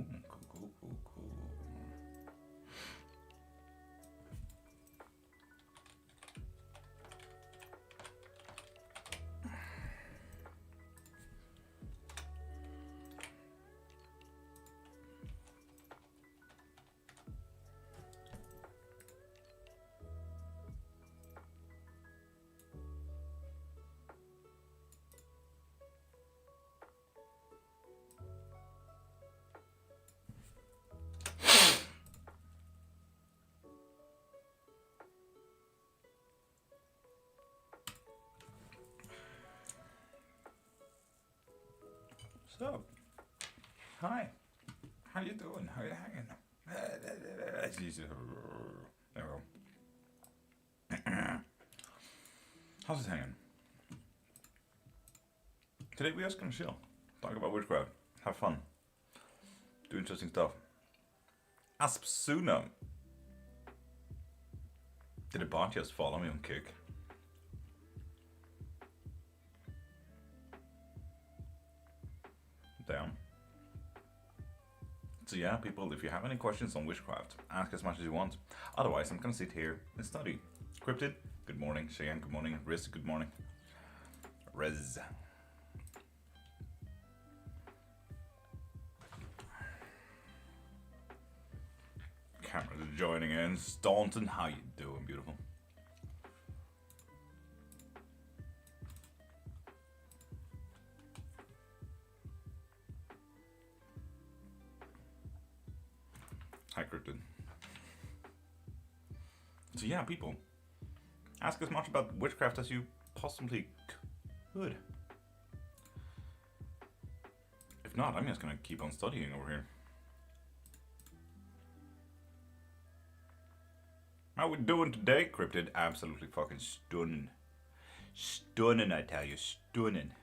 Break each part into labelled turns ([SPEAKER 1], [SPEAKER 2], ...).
[SPEAKER 1] Cool. So, hi. How you doing? How you hanging? There we go. How's it hanging? Today we just gonna chill, talk about witchcraft, have fun, do interesting stuff. Aspsuna. Did a bot just follow me on Kick? Damn. So yeah, people, if you have any questions on witchcraft, ask as much as you want. Otherwise, I'm gonna sit here and study. Cryptid, good morning. Cheyenne, good morning. Riz, good morning. Rez. Cameras are joining in. Staunton, how you doing, beautiful? Hi, Cryptid. So yeah, people, ask as much about witchcraft as you possibly could. If not, I'm just gonna keep on studying over here. How we doing today, Cryptid? Absolutely fucking stunning. Stunning, I tell you, stunning.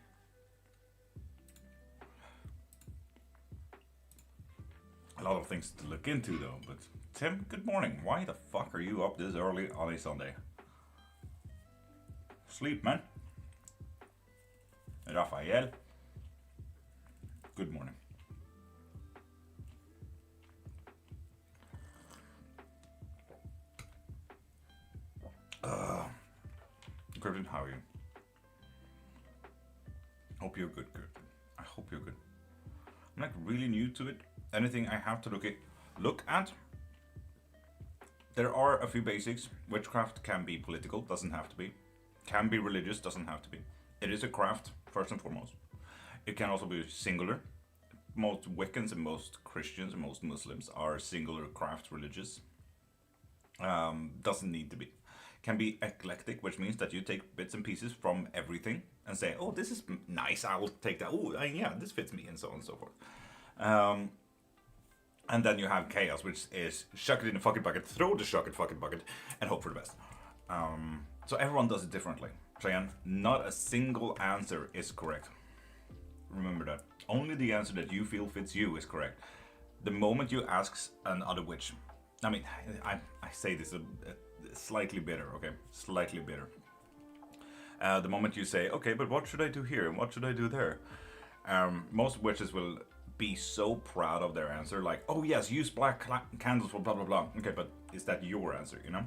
[SPEAKER 1] A lot of things to look into though, but Tim, good morning. Why the fuck are you up this early on a Sunday? Sleep, man. Raphael, good morning. Cryptid, how are you? Hope you're good, Cryptid. I hope you're good. I'm like really new to it. Anything I have to look at. There are a few basics. Witchcraft can be political, doesn't have to be. Can be religious, doesn't have to be. It is a craft, first and foremost. It can also be singular. Most Wiccans and most Christians and most Muslims are singular craft religious. Doesn't need to be. Can be eclectic, which means that you take bits and pieces from everything and say, oh, this is nice, I will take that. Oh, yeah, this fits me, and so on and so forth. And then you have chaos, which is shuck it in a fucking bucket, throw the shuck in fucking bucket, and hope for the best. So everyone does it differently. Cheyenne, not a single answer is correct. Remember that. Only the answer that you feel fits you is correct. The moment you ask another witch, I mean, I say this slightly bitter, okay? Slightly bitter. The moment you say, okay, but what should I do here and what should I do there? Most witches will be so proud of their answer, like, oh yes, use black candles for blah blah blah. Okay, but is that your answer, you know?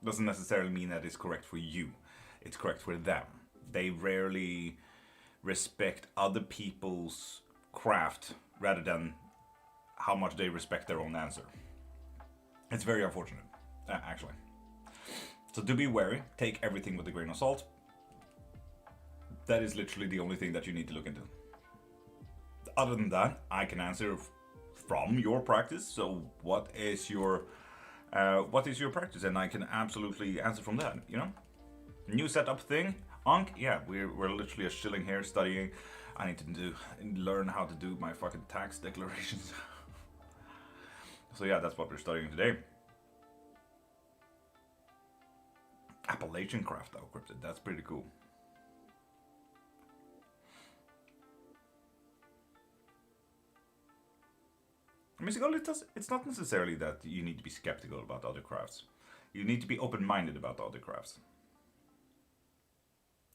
[SPEAKER 1] Doesn't necessarily mean that it's correct for you. It's correct for them. They rarely respect other people's craft rather than how much they respect their own answer. It's very unfortunate, actually. So do be wary, take everything with a grain of salt. That is literally the only thing that you need to look into. Other than that, I can answer from your practice. So what is your practice? And I can absolutely answer from that, you know? New setup thing, Ankh, yeah, we're literally just chilling here studying. I need to learn how to do my fucking tax declarations. So yeah, that's what we're studying today. Appalachian craft though, Cryptid, that's pretty cool. Mystical, it's not necessarily that you need to be skeptical about other crafts. You need to be open-minded about other crafts.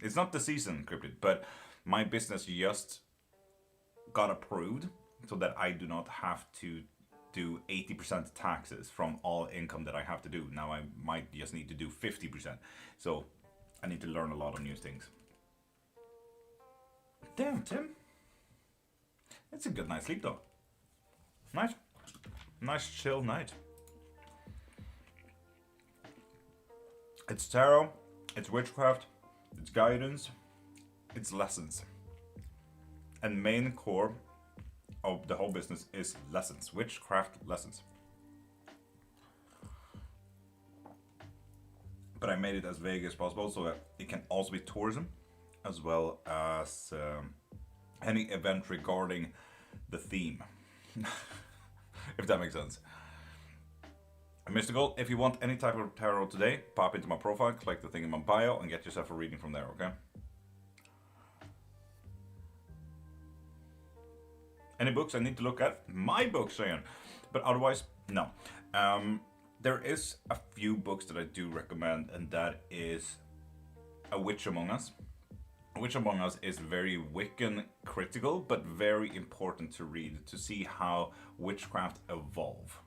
[SPEAKER 1] It's not the season, Cryptid, but my business just got approved so that I do not have to do 80% taxes from all income that I have to do. Now I might just need to do 50%. So I need to learn a lot of new things. Damn, Tim. It's a good night's sleep though. Nice chill night. It's tarot, it's witchcraft, it's guidance, it's lessons. And main core of the whole business is lessons, witchcraft lessons. But I made it as vague as possible so that it can also be tourism, as well as any event regarding the theme. If that makes sense. Mystical, if you want any type of tarot today, pop into my profile, click the thing in my bio, and get yourself a reading from there, okay? Any books I need to look at? My books, Ian. But otherwise, no. There is a few books that I do recommend, and that is A Witch Among Us. A Witch Among Us is very Wiccan critical, but very important to read to see how witchcraft evolve.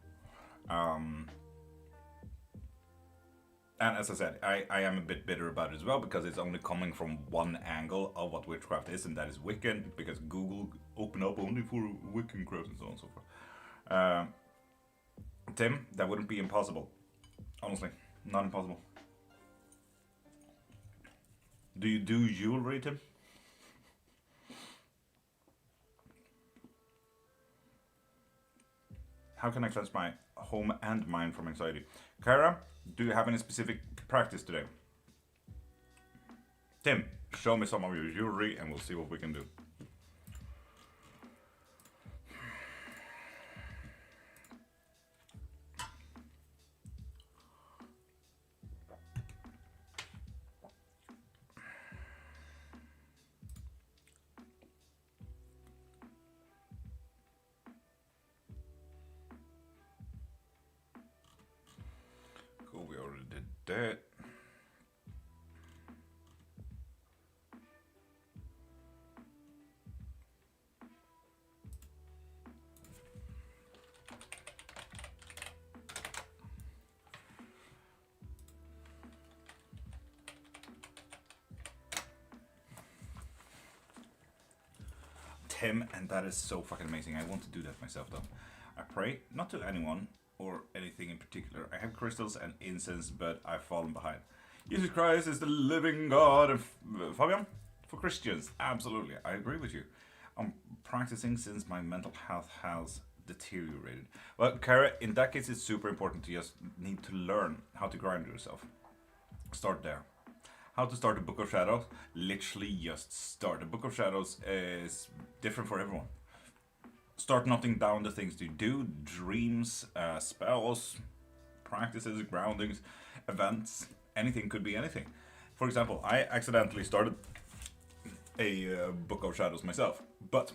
[SPEAKER 1] And as I said, I am a bit bitter about it as well, because it's only coming from one angle of what witchcraft is, and that is Wiccan, because Google opened up only for Wiccan crafts and so on and so forth. Tim, that wouldn't be impossible. Honestly, not impossible. Do you do jewelry, Tim? How can I cleanse my home and mind from anxiety? Kara, do you have any specific practice today? Tim, show me some of your jewelry and we'll see what we can do. Cool, we already did that. Tim, and that is so fucking amazing. I want to do that myself though. I pray not to anyone or anything in particular. I have crystals and incense, but I've fallen behind. Jesus Christ is the living God. And Fabian, for Christians, absolutely, I agree with you. I'm practicing since my mental health has deteriorated. Well, Kara, in that case, it's super important to just need to learn how to grind yourself. Start there. How to start a Book of Shadows? Literally just start. A Book of Shadows is different for everyone. Start noting down the things you do, dreams, spells, practices, groundings, events, anything could be anything. For example, I accidentally started a Book of Shadows myself, but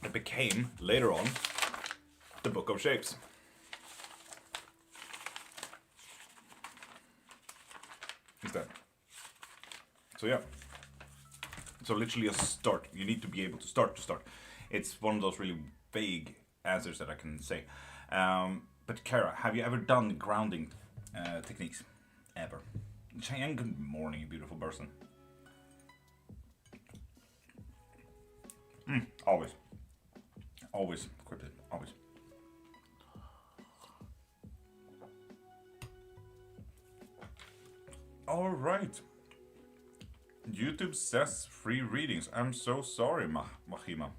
[SPEAKER 1] it became, later on, the Book of Shapes. Instead. So yeah. So literally a start. You need to be able to start. It's one of those really vague answers that I can say. But Kara, have you ever done grounding techniques? Ever? Cheyenne, good morning, you beautiful person. Always. Always cryptid. Always. Alright. YouTube says free readings. I'm so sorry, Mahima.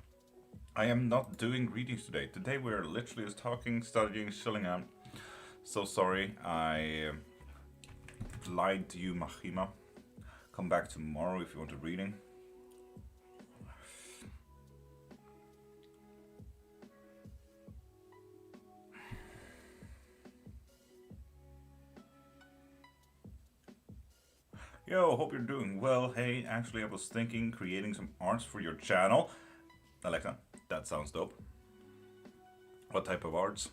[SPEAKER 1] I am not doing readings today. Today we're literally just talking, studying, chilling out. So sorry, I lied to you, Mahima. Come back tomorrow if you want a reading. Yo, hope you're doing well. Hey, actually I was thinking creating some arts for your channel. Alexa, that sounds dope. What type of arts?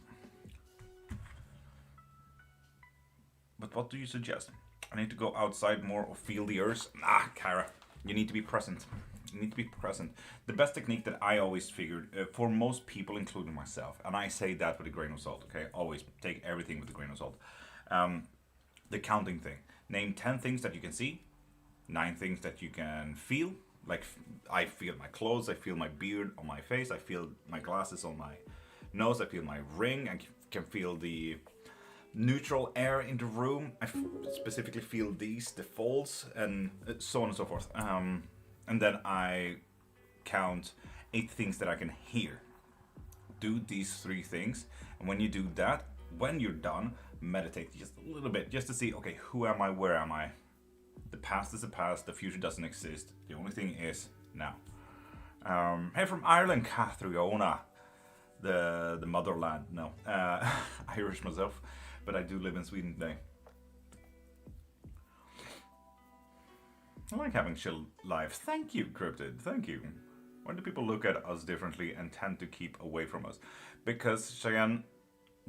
[SPEAKER 1] But what do you suggest? I need to go outside more or feel the earth. Nah, Kara, you need to be present. You need to be present. The best technique that I always figured for most people, including myself, and I say that with a grain of salt. Okay, always take everything with a grain of salt. The counting thing. Name 10 things that you can see, 9 things that you can feel. Like I feel my clothes, I feel my beard on my face, I feel my glasses on my nose, I feel my ring, I can feel the neutral air in the room. I specifically feel the folds, and so on and so forth. And then I count 8 things that I can hear. Do these 3 things, and when you do that, when you're done, meditate just a little bit, just to see, okay, who am I, where am I? The past is the past, the future doesn't exist. The only thing is now. Hey, from Ireland, Catriona, the motherland. No, Irish myself, but I do live in Sweden today. I like having chill lives. Thank you, Cryptid. Thank you. Why do people look at us differently and tend to keep away from us? Because, Cheyenne,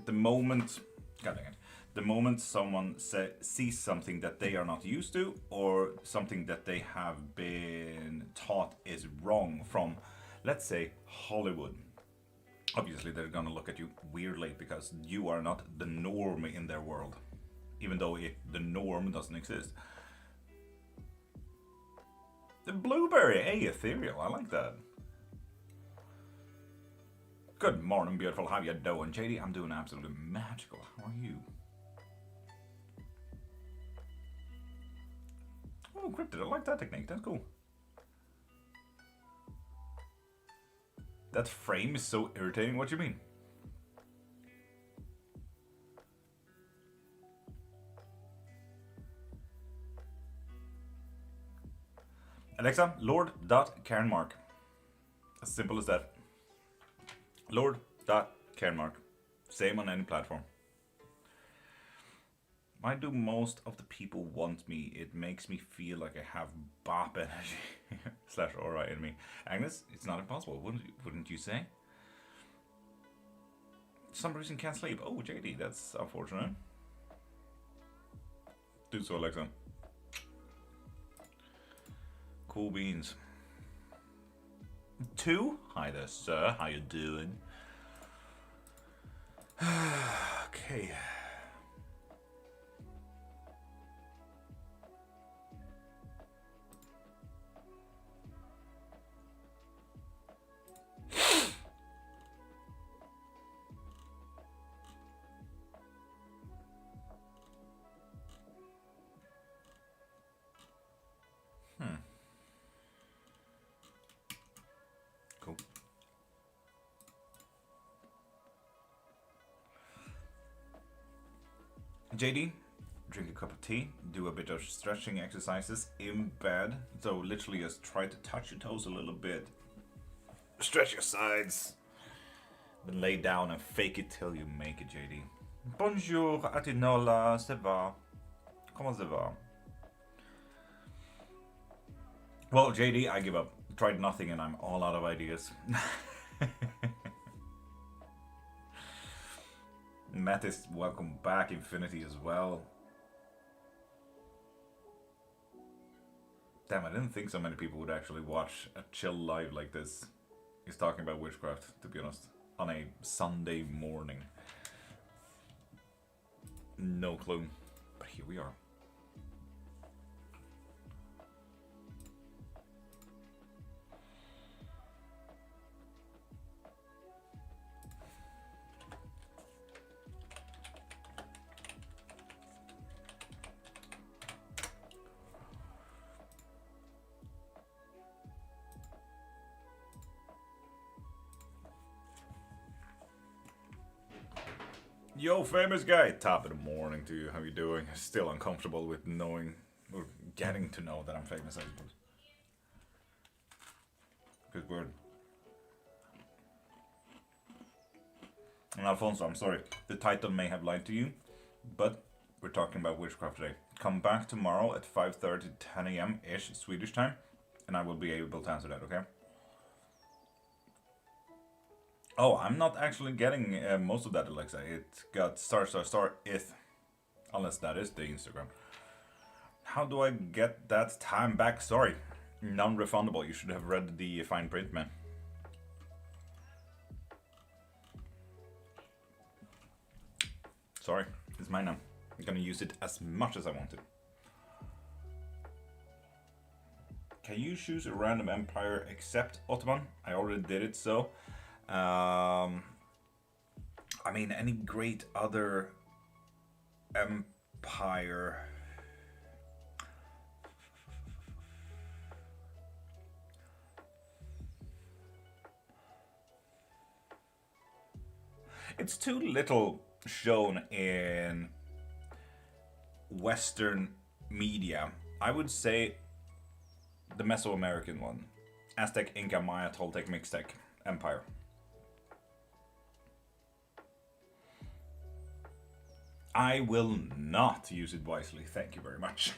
[SPEAKER 1] the moment, God dang it, the moment someone sees something that they are not used to, or something that they have been taught is wrong from, let's say, Hollywood, obviously they're gonna look at you weirdly because you are not the norm in their world, even though the norm doesn't exist. The blueberry, hey, ethereal, I like that. Good morning, beautiful. How you doing, JD? I'm doing absolutely magical. How are you? Oh, Cryptid, I like that technique. That's cool. That frame is so irritating. What do you mean? Alexa, Lord.Cairnmark. As simple as that. Lord.Cairnmark. Same on any platform. Why do most of the people want me? It makes me feel like I have bop energy / aura in me. Agnes, it's not impossible, wouldn't you say? Some reason can't sleep. Oh, JD, that's unfortunate. Do so, Alexa. Cool beans. 2? Hi there, sir. How you doing? Okay. Cool. JD, drink a cup of tea, do a bit of stretching exercises in bed. So literally just try to touch your toes a little bit. Stretch your sides. Then lay down and fake it till you make it, JD. Bonjour, Atinola, ça va? Comment ça va? Well, JD, I give up. Tried nothing and I'm all out of ideas. Mattis, welcome back. Infinity as well. Damn, I didn't think so many people would actually watch a chill live like this. He's talking about witchcraft, to be honest, on a Sunday morning. No clue, but here we are. Yo, famous guy. Top of the morning to you. How you doing? Still uncomfortable with knowing or getting to know that I'm famous, I suppose. Good word. And Alfonso, I'm sorry. The title may have lied to you, but we're talking about witchcraft today. Come back tomorrow at 5:30, 10 a.m. ish Swedish time, and I will be able to answer that, okay? Oh, I'm not actually getting most of that, Alexa. It got ****ith, unless that is the Instagram. How do I get that time back? Sorry. Non-refundable. You should have read the fine print, man. Sorry, it's mine now. I'm gonna use it as much as I want to. Can you choose a random empire except Ottoman? I already did it, so. I mean, any great other empire. It's too little shown in Western media. I would say the Mesoamerican one. Aztec, Inca, Maya, Toltec, Mixtec Empire. I will not use it wisely. Thank you very much.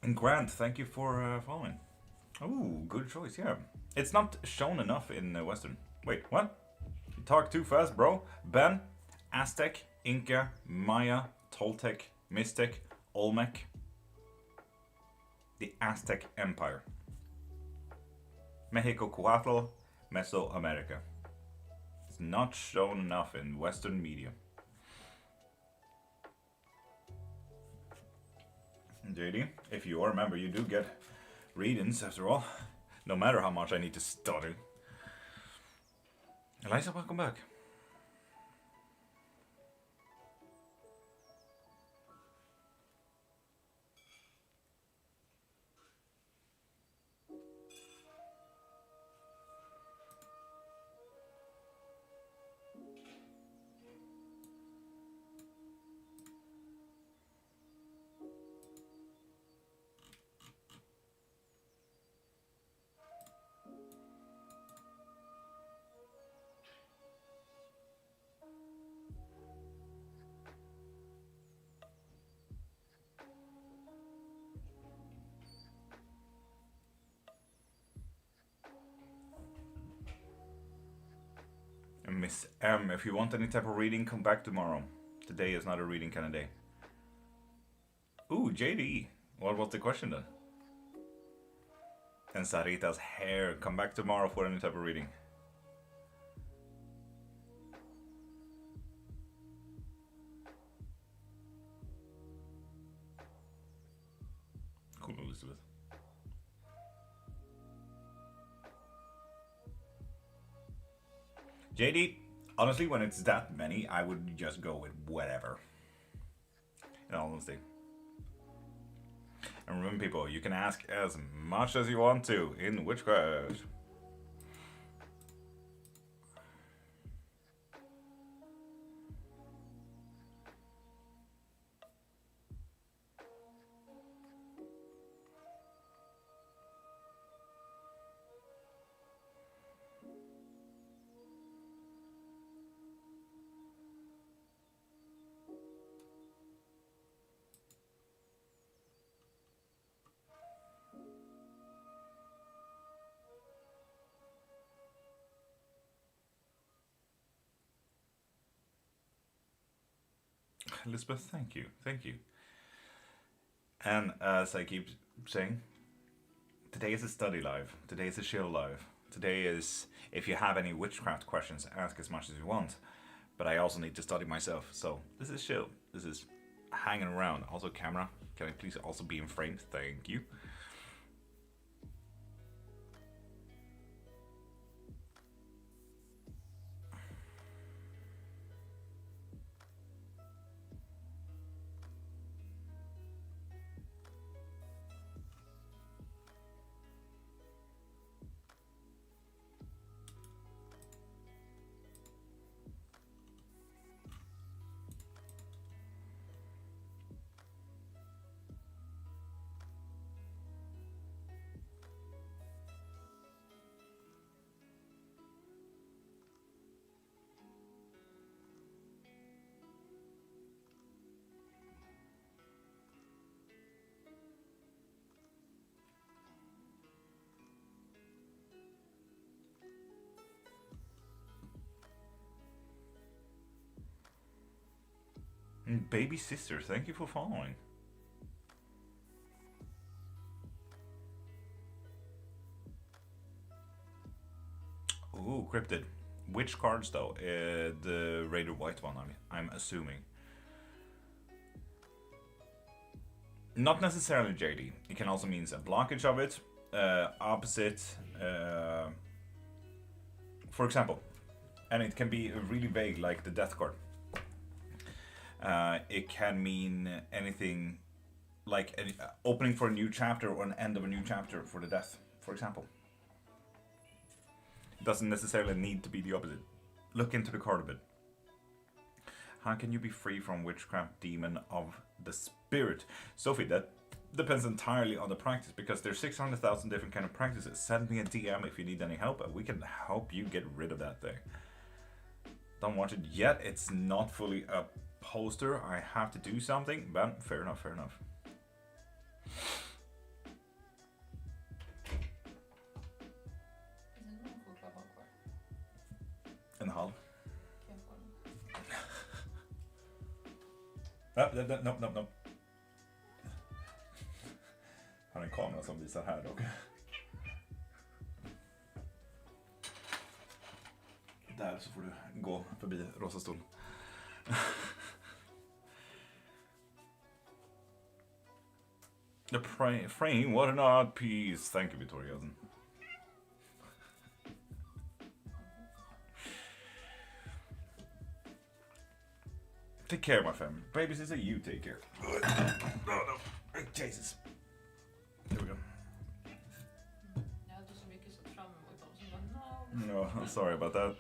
[SPEAKER 1] And Grant, thank you for following. Oh, good choice, yeah. It's not shown enough in Western. Wait, what? You talk too fast, bro. Ben, Aztec, Inca, Maya, Toltec, Mixtec, Olmec. The Aztec Empire. Mexicoatl, Mesoamerica. It's not shown enough in Western media. JD, if you are a member, you do get readings after all. No matter how much I need to study. Eliza, welcome back. Miss M, if you want any type of reading, come back tomorrow. Today is not a reading kind of day. Ooh, JD. What was the question then? And Sarita's hair. Come back tomorrow for any type of reading. Cool, Elizabeth. JD, honestly, when it's that many, I would just go with whatever. In all honesty. And remember, people, you can ask as much as you want to in witchcraft. Elizabeth, thank you. Thank you. And as I keep saying, today is a study live. Today is a chill live. Today is, if you have any witchcraft questions, ask as much as you want. But I also need to study myself. So this is chill. This is hanging around. Also, camera, can I please also be in frame? Thank you. Baby sister, thank you for following. Ooh, cryptid. Which cards though? The Raider White one, I'm assuming. Not necessarily JD. It can also mean a blockage of it. Opposite. For example. And it can be really vague, like the Death card. It can mean anything like opening for a new chapter or an end of a new chapter for the Death, for example. It doesn't necessarily need to be the opposite. Look into the card a bit. How can you be free from witchcraft demon of the spirit? Sophie, that depends entirely on the practice, because there's 600,000 different kind of practices. Send me a DM if you need any help, and we can help you get rid of that thing. Don't watch it yet. It's not fully a poster. I have to do something, but fair enough, fair enough. En halv. No. Har en kamera som visar här dock. Där så får du gå förbi rosa stol. The frame, what an odd piece. Thank you, Victoria. Take care, my family. Babies, it's a you take care. No. Jesus. There we go. No, I'm sorry about that.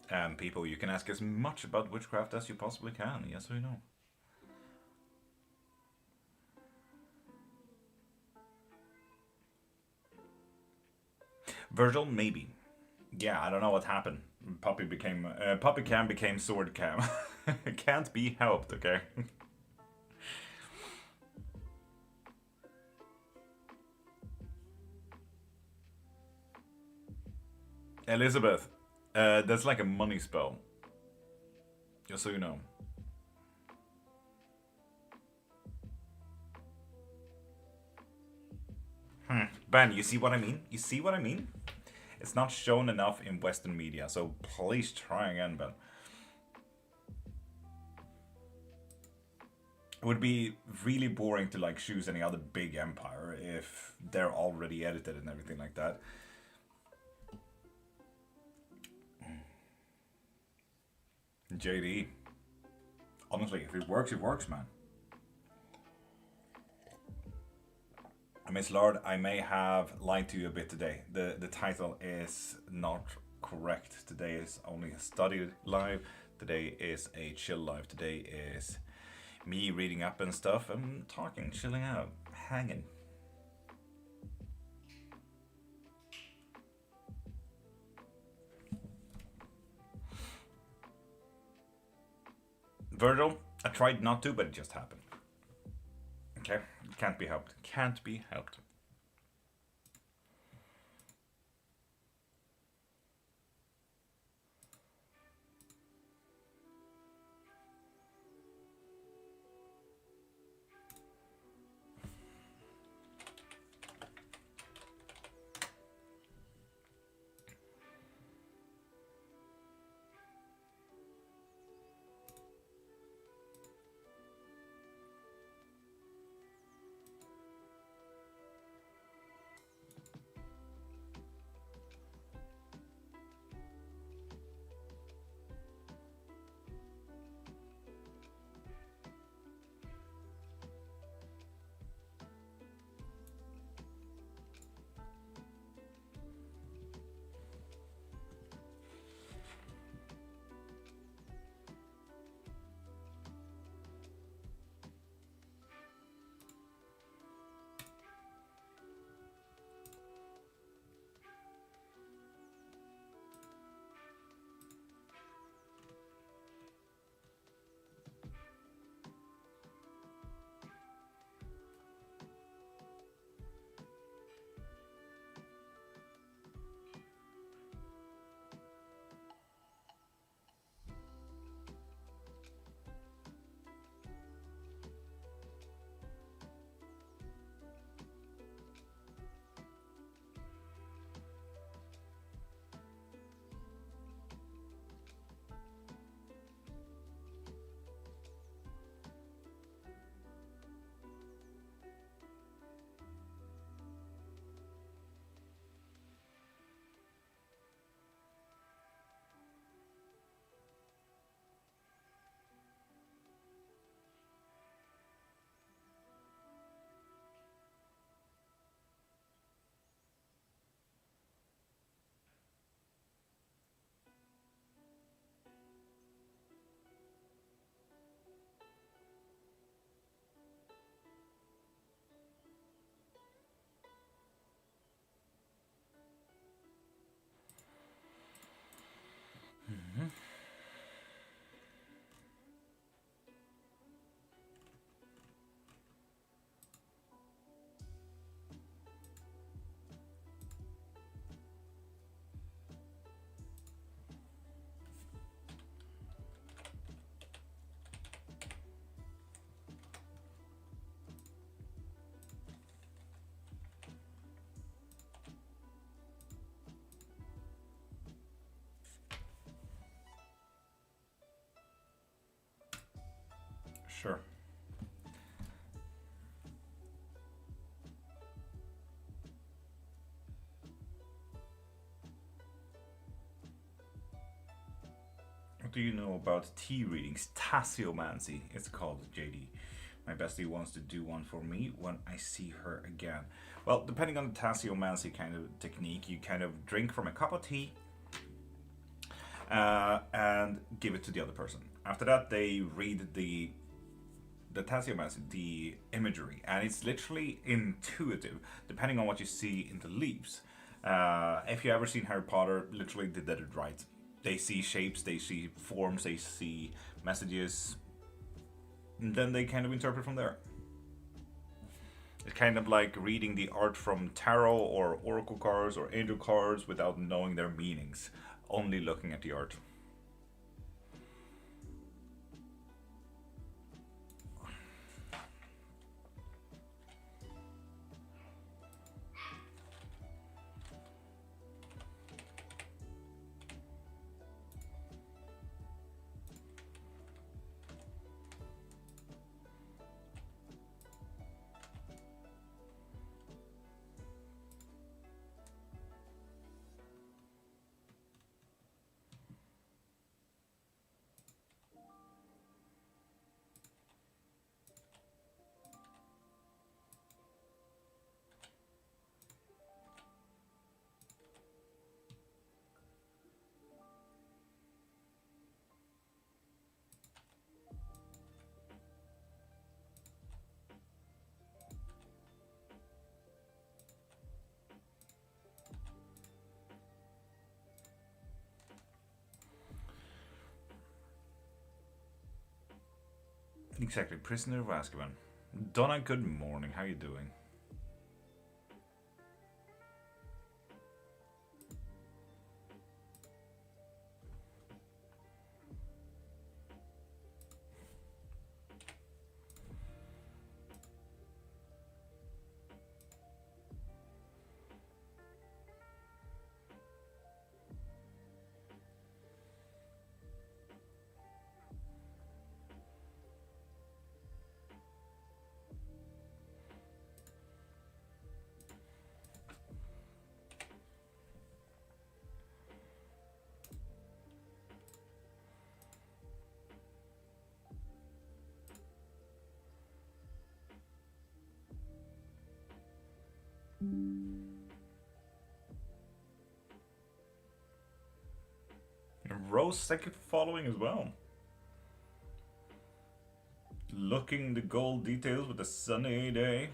[SPEAKER 1] And people, you can ask as much about witchcraft as you possibly can, yes or no. Virgil, maybe. Yeah, I don't know what happened. Puppy cam became sword cam. Can't be helped, okay? Elizabeth. That's like a money spell. Just so you know. Ben, you see what I mean? You see what I mean? It's not shown enough in Western media, so please try again, Ben. It would be really boring to like choose any other big empire if they're already edited and everything like that. JD. Honestly, if it works, man. Miss Lord, I may have lied to you a bit today. The title is not correct. Today is only a study live. Today is a chill live. Today is me reading up and stuff and talking, chilling out, hanging. Virgil, I tried not to, but it just happened. Okay, can't be helped. Can't be helped. Sure. What do you know about tea readings? Tasseomancy, it's called, JD. My bestie wants to do one for me when I see her again. Well, depending on the tasseomancy kind of technique, you kind of drink from a cup of tea and give it to the other person. After that, they read the tasseomancy, the imagery, and it's literally intuitive, depending on what you see in the leaves. If you ever seen Harry Potter, literally they did it right. They see shapes, they see forms, they see messages, and then they kind of interpret from there. It's kind of like reading the art from tarot or oracle cards or angel cards without knowing their meanings, only looking at the art. Exactly, Prisoner of Azkaban. Donna, good morning. How you doing? Rose, second following as well. Looking the gold details with a sunny day.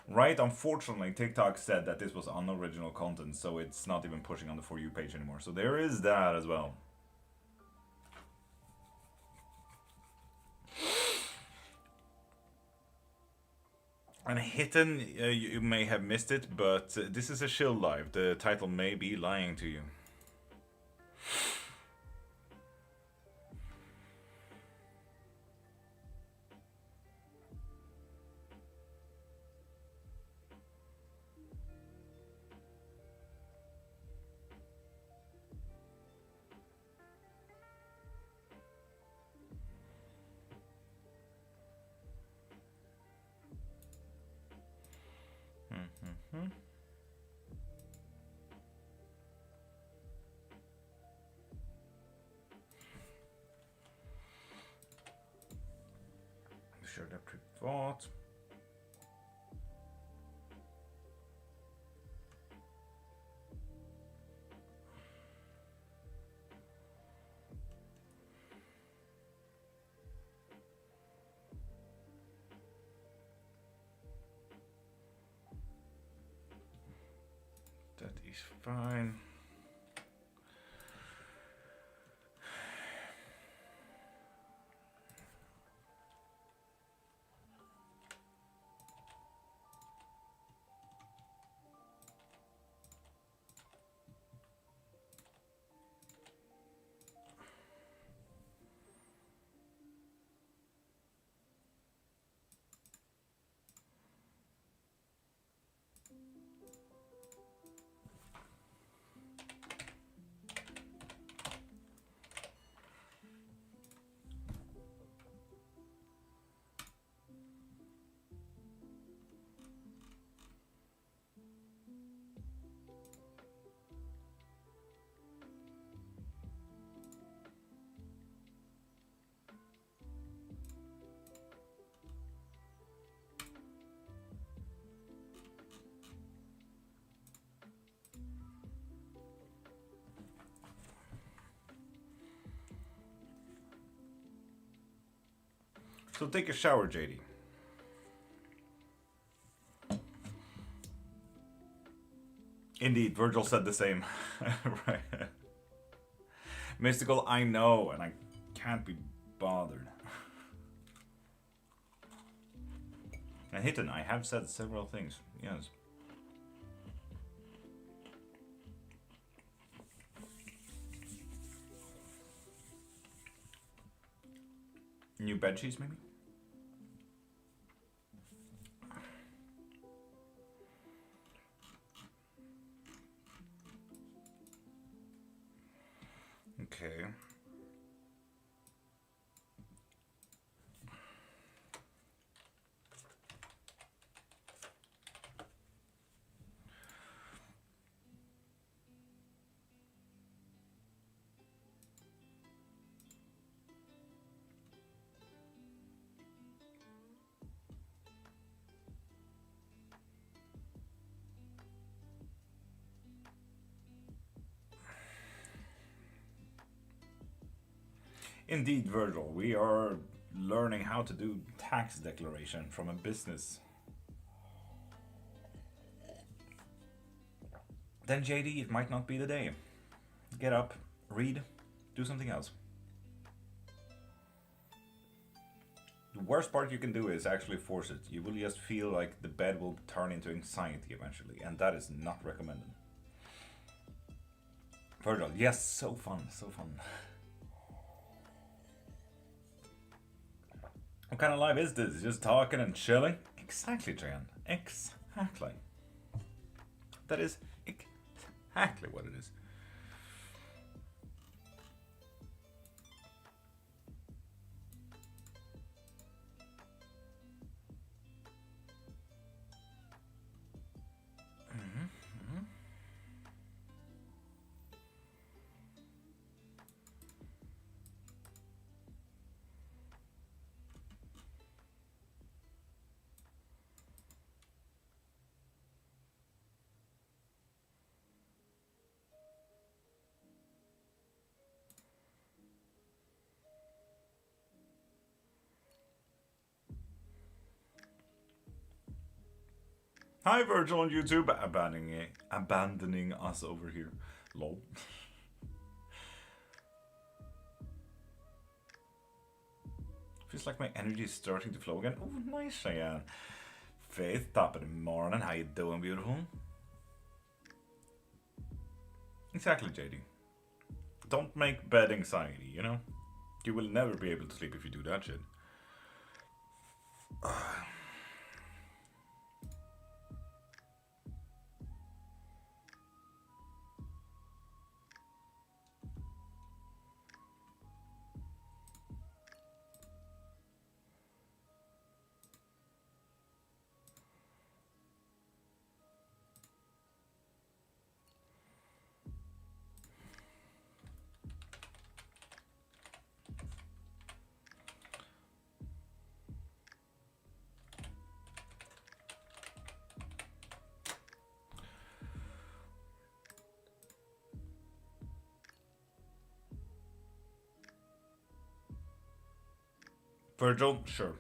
[SPEAKER 1] Right, unfortunately, TikTok said that this was unoriginal content, so it's not even pushing on the For You page anymore. So there is that as well. And hidden, you may have missed it, but this is a shill live. The title may be lying to you. Sure, that privat. That is fine. So take a shower, JD. Indeed, Virgil said the same. Right. Mystical, I know, and I can't be bothered. And Hitten, I have said several things, yes. New bed sheets, maybe? Okay. Indeed, Virgil, we are learning how to do tax declaration from a business. Then JD, it might not be the day. Get up, read, do something else. The worst part you can do is actually force it. You will just feel like the bed will turn into anxiety eventually, and that is not recommended. Virgil, yes, so fun, so fun. What kind of life is this? Just talking and chilling? Exactly, Jan. Exactly. That is exactly what it is. Hi, Virgil on YouTube, abandoning us over here. Lol. Feels like my energy is starting to flow again. Oh, nice, Cheyenne. Faith, top of the morning. How you doing, beautiful? Exactly, JD. Don't make bed anxiety, you know? You will never be able to sleep if you do that shit. Virgil? Sure.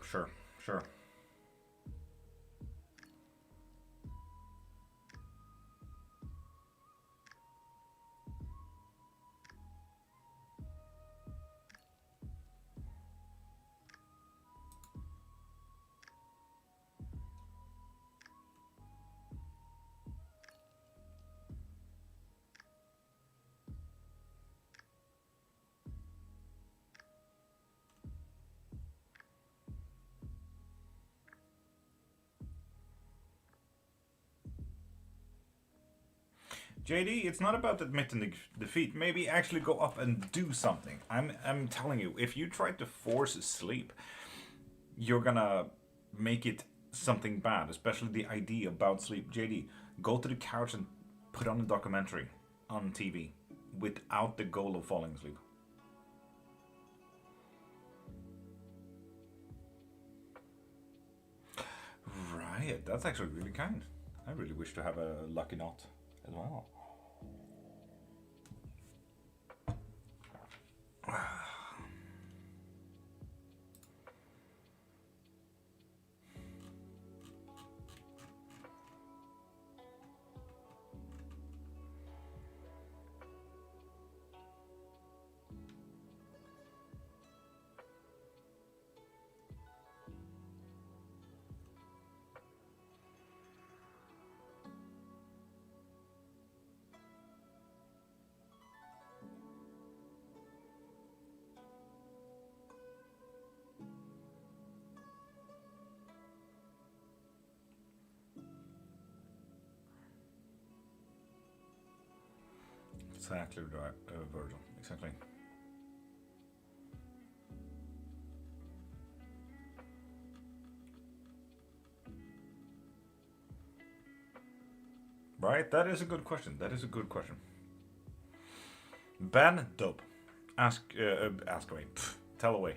[SPEAKER 1] JD, it's not about admitting defeat. Maybe actually go up and do something. I'm telling you, if you try to force sleep, you're gonna make it something bad, especially the idea about sleep. JD, go to the couch and put on a documentary on TV without the goal of falling asleep. Right, that's actually really kind. I really wish to have a lucky knot as well. Exactly, Virgil. Exactly. Right? That is a good question. That is a good question. Ben Dope. Ask away. Pff, tell away.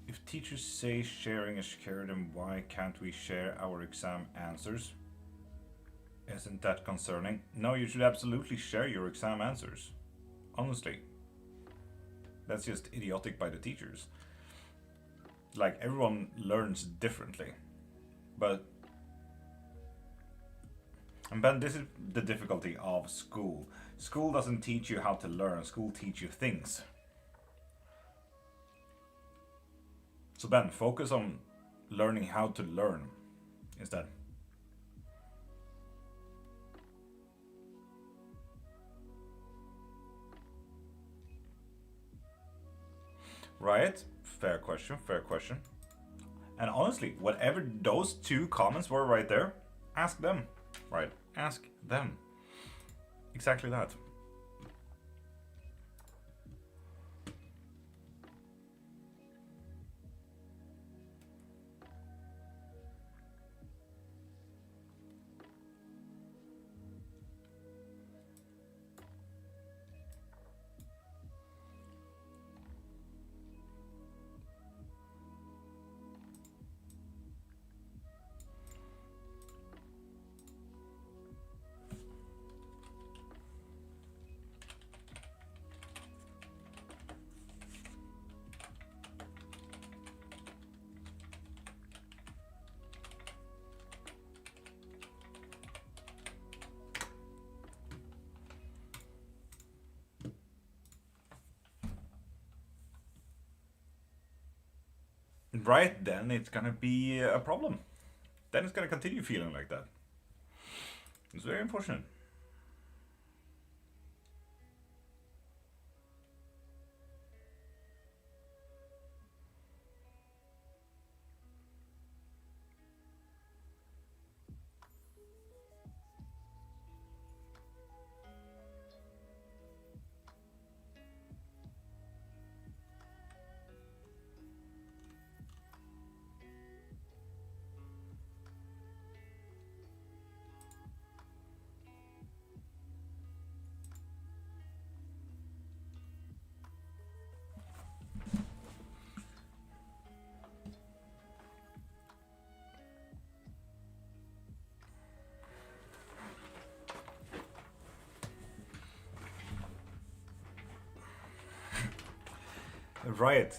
[SPEAKER 1] If teachers say sharing is scared, then why can't we share our exam answers? Isn't that concerning? No, you should absolutely share your exam answers. Honestly. That's just idiotic by the teachers. Like, everyone learns differently. But. And Ben, this is the difficulty of school. School doesn't teach you how to learn, school teaches you things. So Ben, focus on learning how to learn instead. Right? Fair question, fair question. And honestly, whatever those two comments were right there, ask them. Right? Ask them. Exactly that. Right, then it's gonna be a problem. Then it's gonna continue feeling like that. It's very unfortunate. Right.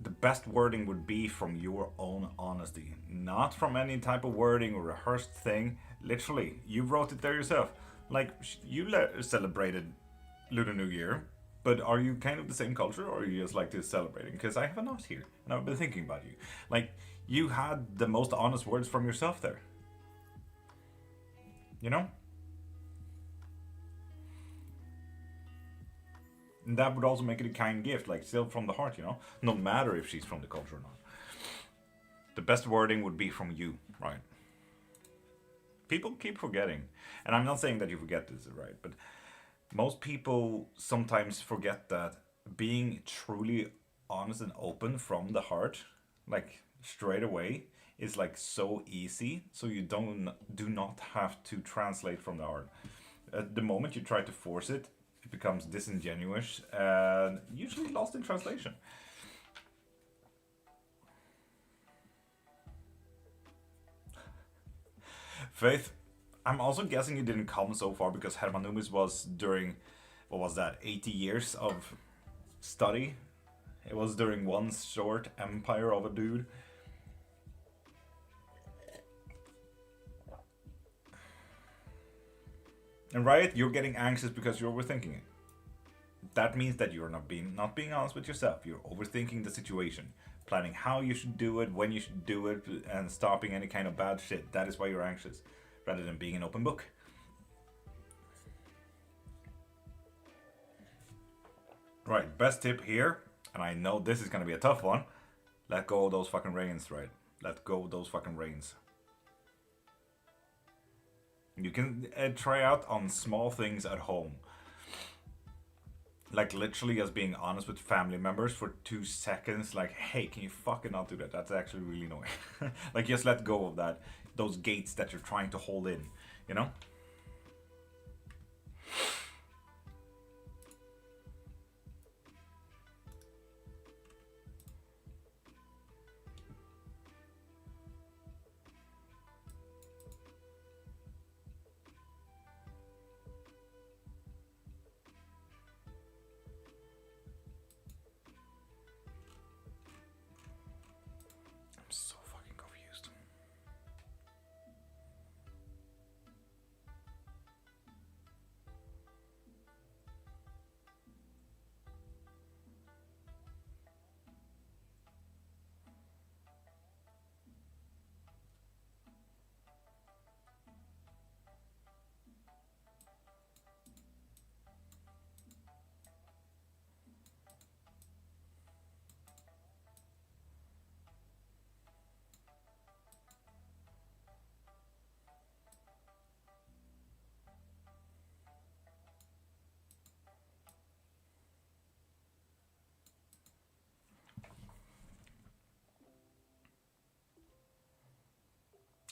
[SPEAKER 1] The best wording would be from your own honesty, not from any type of wording or rehearsed thing. Literally, you wrote it there yourself. Like, you celebrated Lunar New Year, but are you kind of the same culture, or are you just like this celebrating? Because I have a note here, and I've been thinking about you. Like, you had the most honest words from yourself there. You know? And that would also make it a kind gift, like still from the heart, you know? No matter if she's from the culture or not. The best wording would be from you, right? People keep forgetting. And I'm not saying that you forget this, right? But most people sometimes forget that being truly honest and open from the heart, like straight away, is like so easy. So you do not have to translate from the heart. At the moment you try to force it, it becomes disingenuous and usually lost in translation. Faith, I'm also guessing you didn't come so far because Herman Numis was during, what was that, 80 years of study? It was during one short empire of a dude. And right, you're getting anxious because you're overthinking it. That means that you're not being honest with yourself. You're overthinking the situation, planning how you should do it, when you should do it, and stopping any kind of bad shit. That is why you're anxious, rather than being an open book. Right, best tip here, and I know this is gonna be a tough one. Let go of those fucking reins, right? Let go of those fucking reins. You can try out on small things at home. Like literally just being honest with family members for 2 seconds. Like, hey, can you fucking not do that? That's actually really annoying. Like, just let go of that. Those gates that you're trying to hold in, you know? I'm so fucking confused.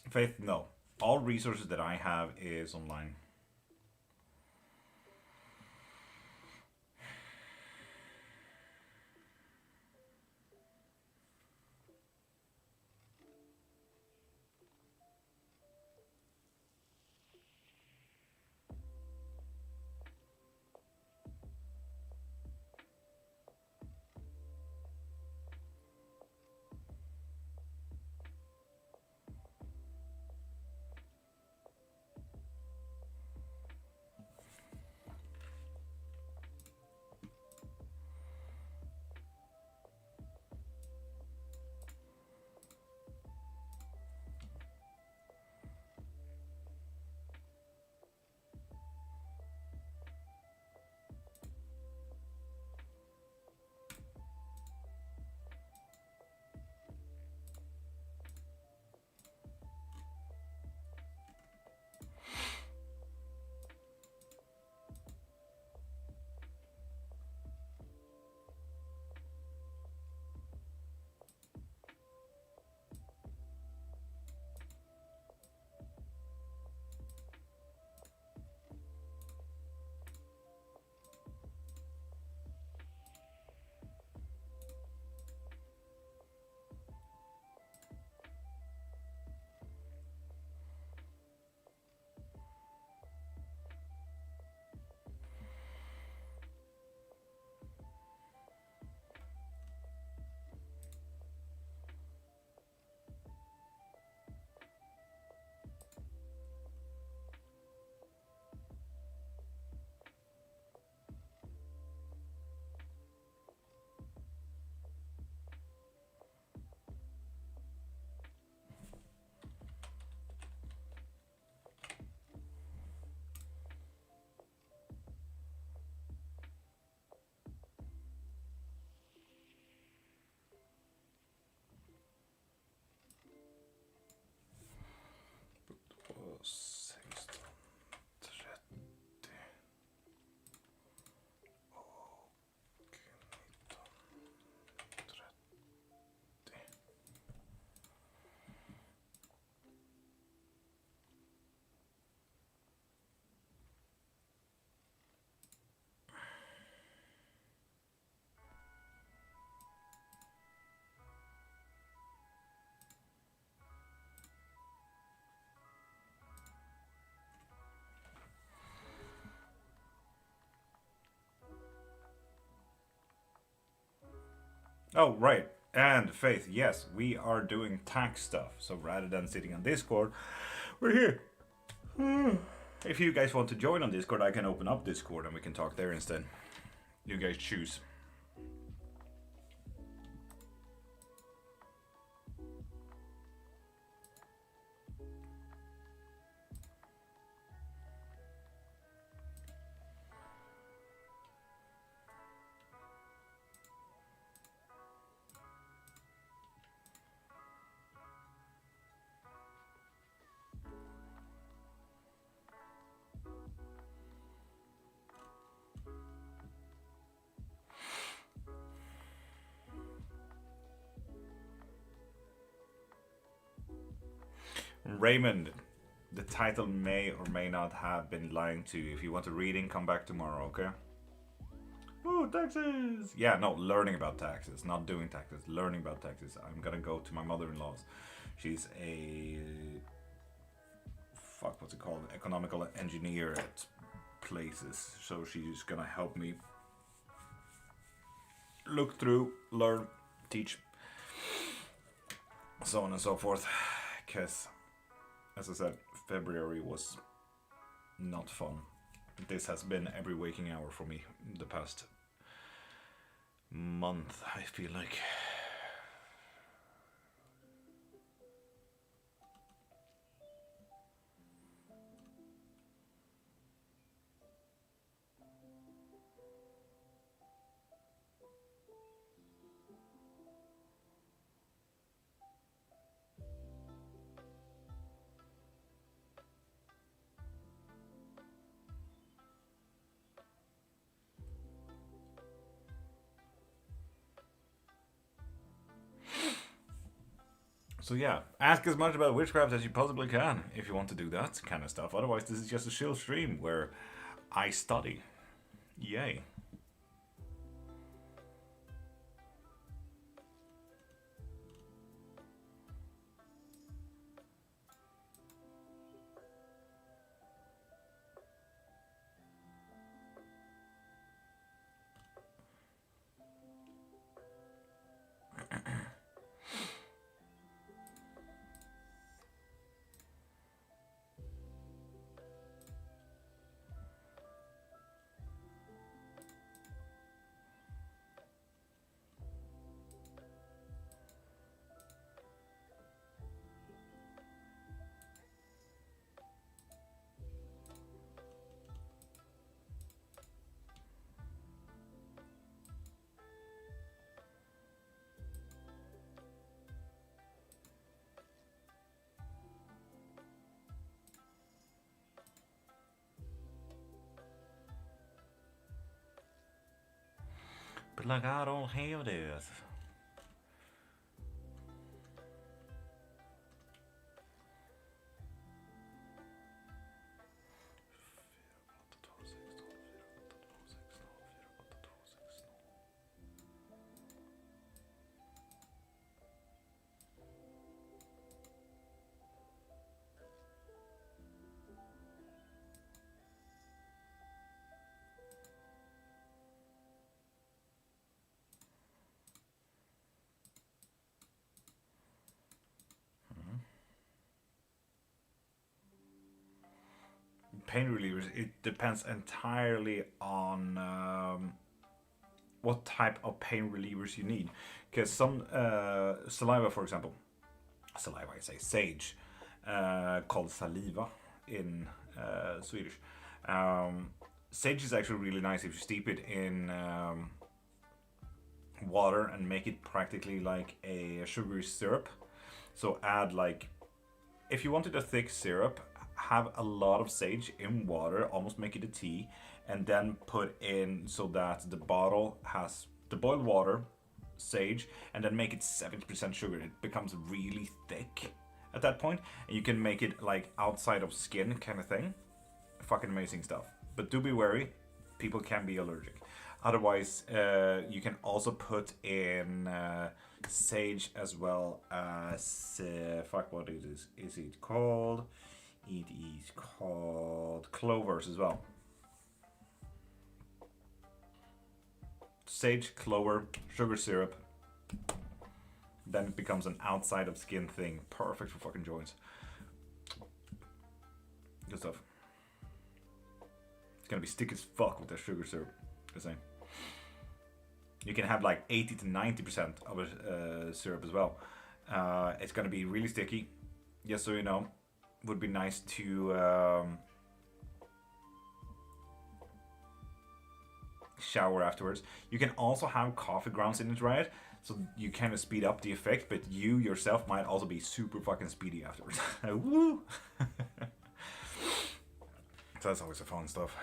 [SPEAKER 1] Faith, no. All resources that I have is online. Oh, right. And Faith, yes, we are doing tax stuff. So rather than sitting on Discord, we're here. If you guys want to join on Discord, I can open up Discord and we can talk there instead. You guys choose. Raymond, the title may or may not have been lying to you. If you want a reading, come back tomorrow, okay? Oh, taxes! Yeah, no, learning about taxes, not doing taxes, learning about taxes. I'm gonna go to my mother-in-law's. She's a what's it called? Economical engineer at places. So she's gonna help me look through, learn, teach, so on and so forth. Because, as I said, February was not fun. This has been every waking hour for me the past month, I feel like. So yeah, ask as much about witchcraft as you possibly can if you want to do that kind of stuff. Otherwise, this is just a chill stream where I study. Yay. But like, I don't have this. Pain relievers, it depends entirely on what type of pain relievers you need. Because some saliva, for example, saliva, I say sage, called saliva in Swedish. Sage is actually really nice if you steep it in water and make it practically like a sugary syrup. So add like, if you wanted a thick syrup, have a lot of sage in water, almost make it a tea, and then put in so that the bottle has the boiled water, sage, and then make it 70% sugar. It becomes really thick at that point, and you can make it like outside of skin kind of thing. Fucking amazing stuff. But do be wary, people can be allergic. Otherwise, you can also put in sage as well as what is it called? It is called clovers as well. Sage, clover, sugar syrup, Then it becomes an outside of skin thing. Perfect for fucking joints. Good stuff. It's gonna be sticky as fuck with that sugar syrup. The same. You can have like 80 to 90% of a syrup as well. It's gonna be really sticky. Just so you know, would be nice to shower afterwards. You can also have coffee grounds in it, right? So you kind of speed up the effect, but you yourself might also be super fucking speedy afterwards. Woo! So that's always a fun stuff.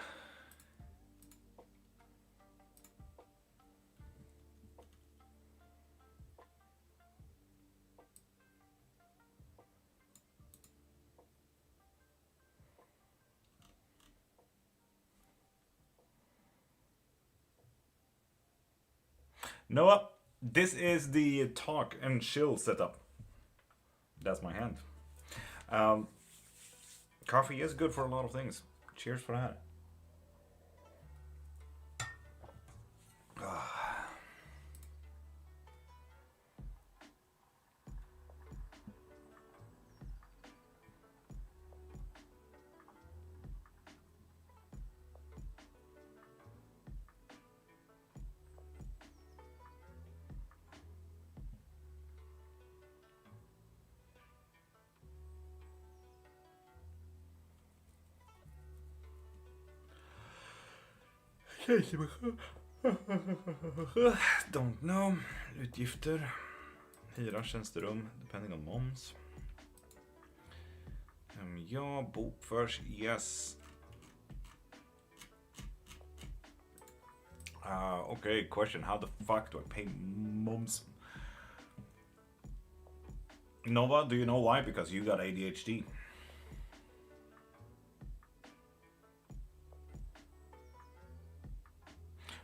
[SPEAKER 1] Noah, this is the talk and chill setup. That's my hand. Coffee is good for a lot of things. Cheers for that. Don't know. Utgifter. Hyra, tjänsterum, depending on moms. Ja, bokförs, yes. Okay, question. How the fuck do I pay moms? Nova, do you know why? Because you got ADHD.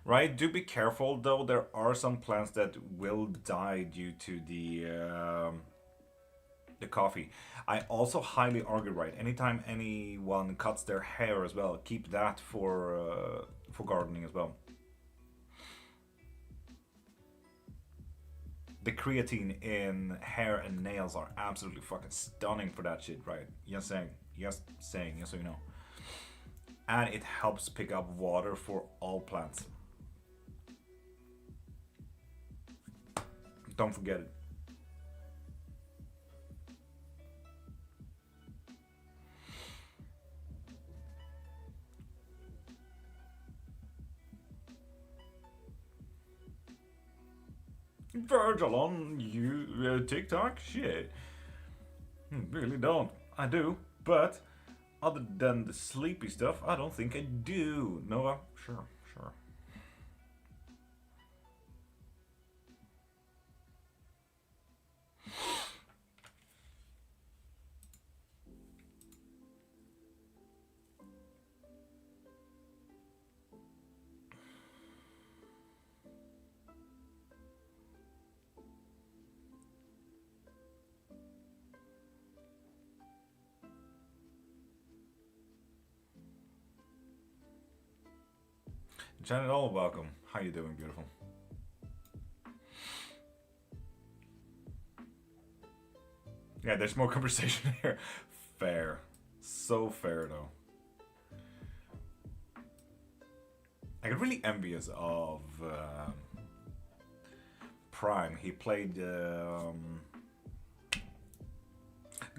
[SPEAKER 1] Right, do be careful though. There are some plants that will die due to the coffee. I also highly argue, right? Anytime anyone cuts their hair as well, keep that for gardening as well. The creatine in hair and nails are absolutely fucking stunning for that shit, right? Just saying, just so you know. And it helps pick up water for all plants. Don't forget it. Virgil on you TikTok? Shit. Really don't. I do, but other than the sleepy stuff, I don't think I do. Noah? Sure. Janet, all welcome. How you doing, beautiful? Yeah, there's more conversation here. Fair. So fair, though. I get really envious of Prime. He played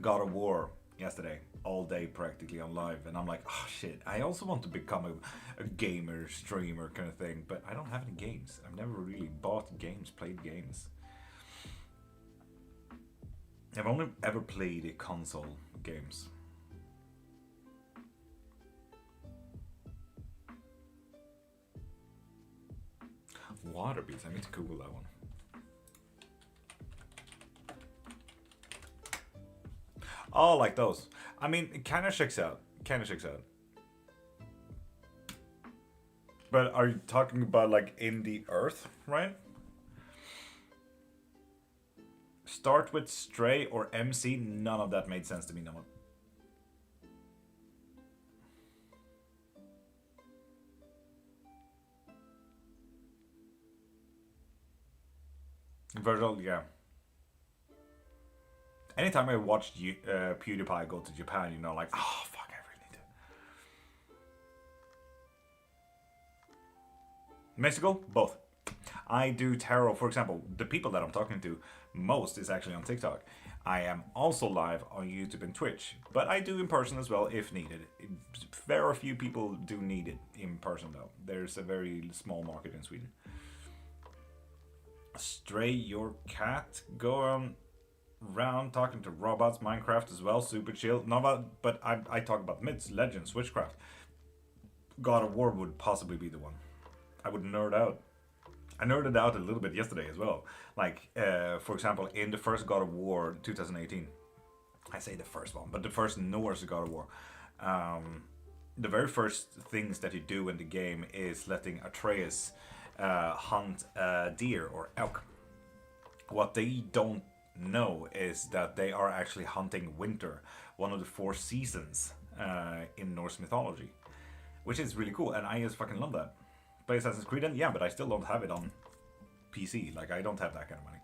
[SPEAKER 1] God of War yesterday, all day practically on live, and I'm like, oh shit, I also want to become a gamer, streamer kind of thing, but I don't have any games. I've never really bought games, played games. I've only ever played console games. Water beats, I need to Google that one. Oh, like those. I mean, it kind of checks out. But are you talking about like in the earth, right? Start with Stray or MC, none of that made sense to me, no one. Virgil, yeah. Anytime I watched PewDiePie go to Japan, you know, like, oh fuck, I really need to. Mystical, both. I do tarot, for example. The people that I'm talking to most is actually on TikTok. I am also live on YouTube and Twitch, but I do in person as well if needed. Very few people do need it in person though. There's a very small market in Sweden. Stray, your cat, go on round talking to robots, Minecraft as well, super chill. No, but I talk about myths, legends, witchcraft. God of War would possibly be the one. I would nerd out. I nerded out a little bit yesterday as well. Like, for example, in the first God of War 2018, I say the first one, but the first Norse God of War, the very first things that you do in the game is letting Atreus hunt a deer or elk. What they don't know is that they are actually hunting winter, one of the 4 seasons in Norse mythology, which is really cool, and I just fucking love that. Play Assassin's Creed, and yeah, but I still don't have it on PC. Like, I don't have that kind of money.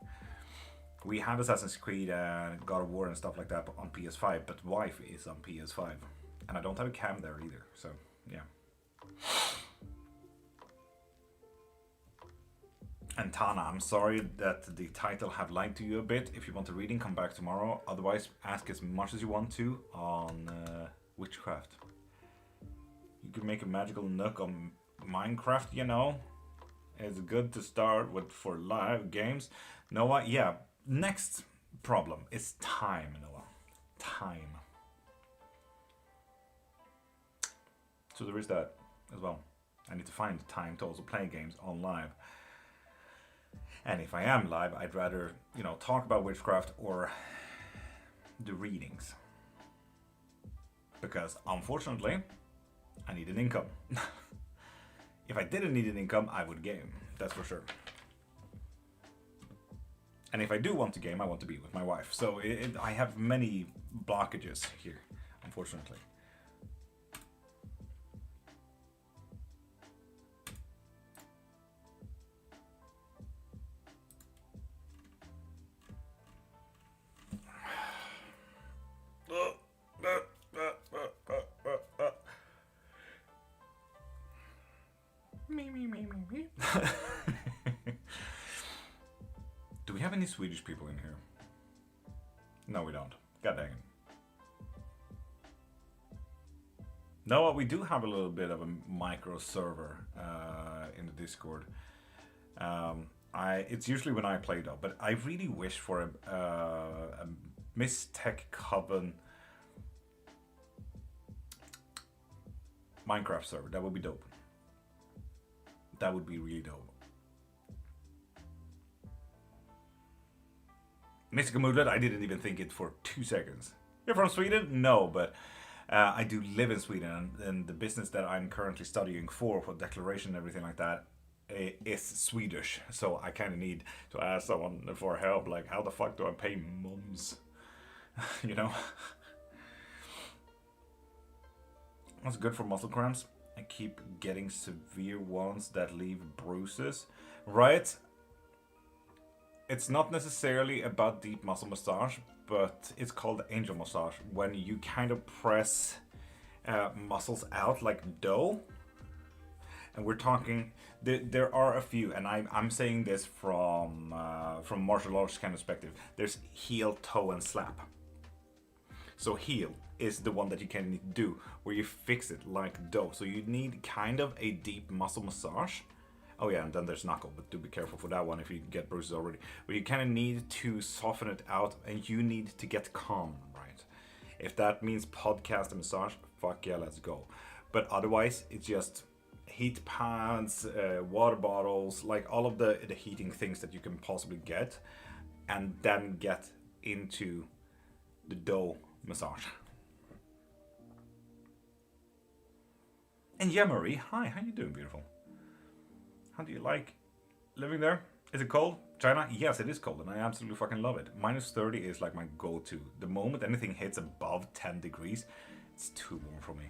[SPEAKER 1] We have Assassin's Creed and God of War and stuff like that on PS5, but wife is on PS5, and I don't have a cam there either. So yeah. And Tana, I'm sorry that the title have lied to you a bit. If you want a reading, come back tomorrow. Otherwise, ask as much as you want to on witchcraft. You could make a magical nook on Minecraft, you know. It's good to start with for live games. Noah, yeah. Next problem is time, Noah. Time. So there is that as well. I need to find time to also play games on live. And if I am live, I'd rather, you know, talk about witchcraft or do readings. Because unfortunately, I need an income. If I didn't need an income, I would game. That's for sure. And if I do want to game, I want to be with my wife. So I have many blockages here, unfortunately. Do we have any Swedish people in here? No, we don't. God dang it. No, we do have a little bit of a micro server in the Discord. It's usually when I play though, but I really wish for a Miss Tech Coven Minecraft server. That would be dope. That would be really dope. Mystical Moodlet, I didn't even think it for 2 seconds. You're from Sweden? No, but I do live in Sweden, and the business that I'm currently studying for declaration and everything like that is Swedish. So I kind of need to ask someone for help, like how the fuck do I pay mums? You know? What's good for muscle cramps? I keep getting severe ones that leave bruises. Right? It's not necessarily about deep muscle massage, but it's called angel massage, when you kind of press muscles out like dough. And we're talking, there are a few, and I'm saying this from martial arts kind of perspective. There's heel, toe, and slap. So heel is the one that you can do, where you fix it like dough. So you need kind of a deep muscle massage. Oh yeah, and then there's knuckle, but do be careful for that one if you get bruises already. But you kind of need to soften it out, and you need to get calm, right? If that means podcast and massage, fuck yeah, let's go. But otherwise, it's just heat pads, water bottles, like all of the heating things that you can possibly get, and then get into the dough massage. And yeah, Marie, hi, how you doing, beautiful? How do you like living there? Is it cold? China? Yes, it is cold, and I absolutely fucking love it. Minus 30 is like my go-to. The moment anything hits above 10 degrees, it's too warm for me.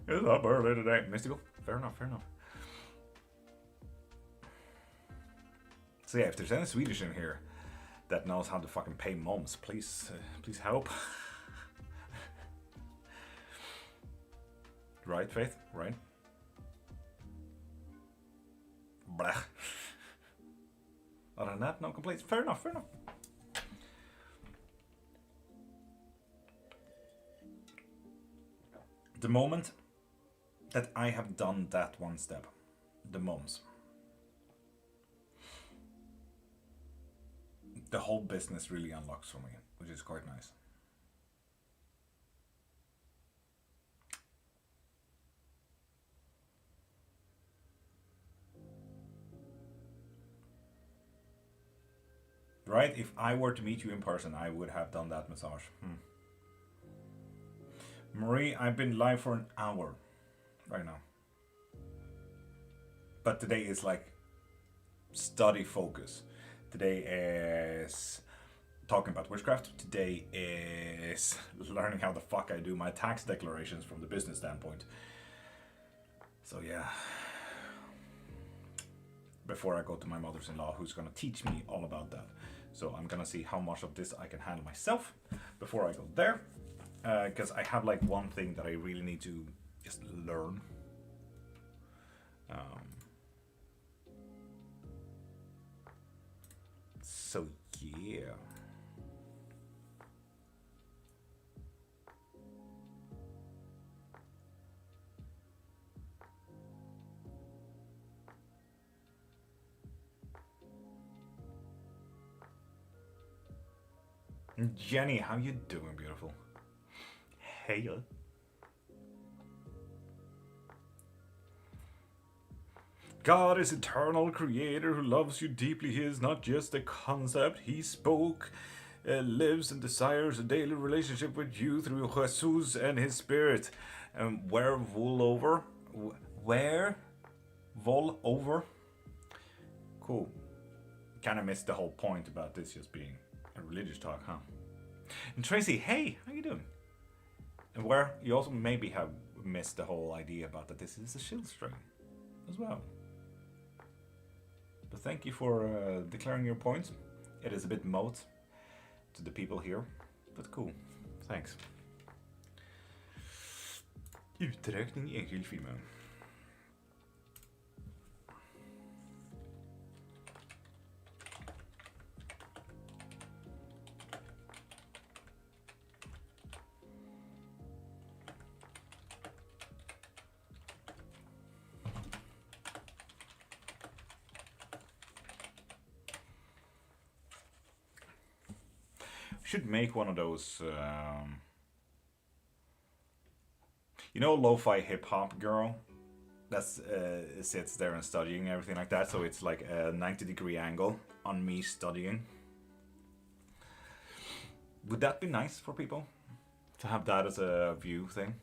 [SPEAKER 1] It's up early today. Mystical? Fair enough, fair enough. So yeah, if there's any Swedish in here, that knows how to fucking pay moms. Please, please help. Right, Faith? Right? Blah. Other than that, no complaints. Fair enough, fair enough. The moment that I have done that one step, the moms, the whole business really unlocks for me, which is quite nice. Right? If I were to meet you in person, I would have done that massage. Marie, I've been live for an hour right now. But today is like study focus. Today is talking about witchcraft. Today is learning how the fuck I do my tax declarations from the business standpoint. So yeah. Before I go to my mother-in-law, who's gonna teach me all about that. So I'm gonna see how much of this I can handle myself before I go there. Because I have like one thing that I really need to just learn. So yeah. Jenny, how you doing, beautiful? Hey. God is eternal creator who loves you deeply. He is not just a concept. He spoke, lives and desires a daily relationship with you through Jesus and his spirit. Where wool over? Where? Vol over? Cool. Kind of missed the whole point about this just being a religious talk, huh? And Tracy, hey, how you doing? And where you also maybe have missed the whole idea about that this is a shield string as well. But thank you for declaring your point. It is a bit moat to the people here, but cool. Thanks. Uträkning enkelfilmen. Should make one of those, you know, lo-fi hip-hop girl that sits there and studying everything like that, so it's like a 90-degree angle on me studying. Would that be nice for people to have that as a view thing?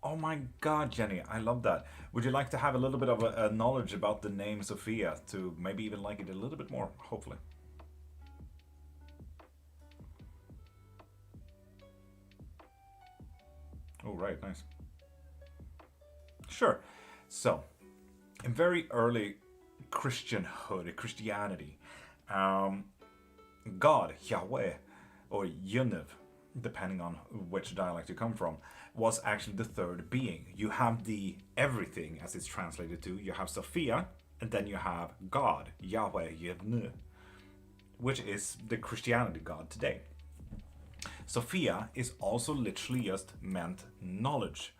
[SPEAKER 1] Oh my god, Jenny, I love that. Would you like to have a little bit of a knowledge about the name Sophia to maybe even like it a little bit more, hopefully? Oh, right, nice. Sure. So, in very early Christianity, God, Yahweh, or Yunev, depending on which dialect you come from, was actually the third being. You have the everything, as it's translated to. You have Sophia, and then you have God, Yahweh, Yevnu, which is the Christianity God today. Sophia is also literally just meant knowledge.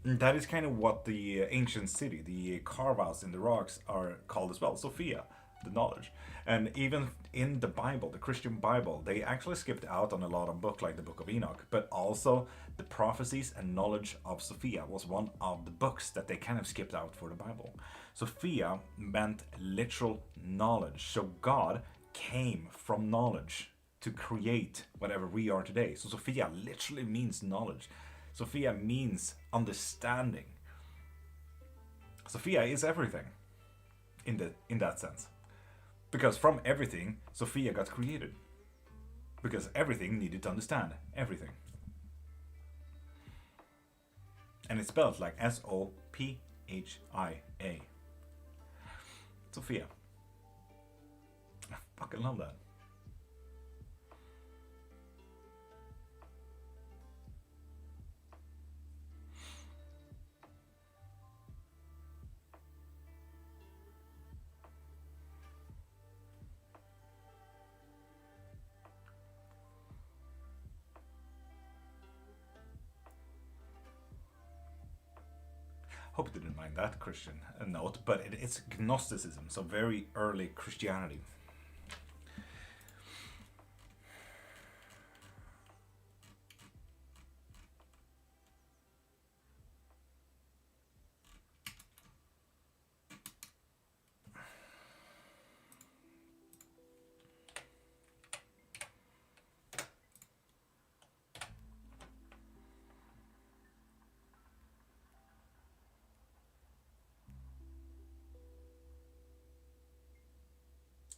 [SPEAKER 1] That is kind of what the ancient city, the carve-outs in the rocks are called as well, Sophia, the knowledge. And even in the Bible, the Christian Bible, they actually skipped out on a lot of books like the Book of Enoch, but also the prophecies and knowledge of Sophia was one of the books that they kind of skipped out for the Bible. Sophia meant literal knowledge. So God came from knowledge to create whatever we are today. So Sophia literally means knowledge. Sophia means understanding. Sophia is everything in that sense. Because from everything, Sophia got created. Because everything needed to understand everything. And it's spelled like Sophia. Sophia. I fucking love that. Hope you didn't mind that Christian note, but it's Gnosticism, so very early Christianity.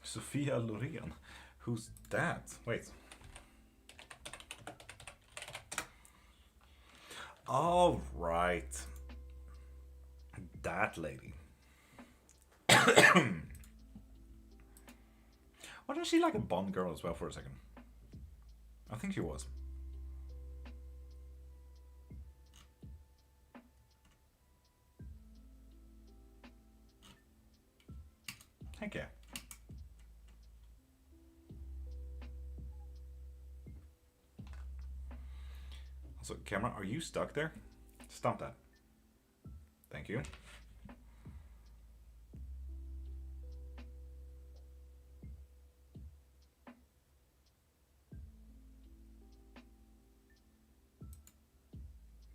[SPEAKER 1] Sophia Loren. Who's that? Wait. All right. That lady. Wasn't she like a Bond girl as well for a second? I think she was. Heck yeah. So, camera, are you stuck there? Stop that. Thank you.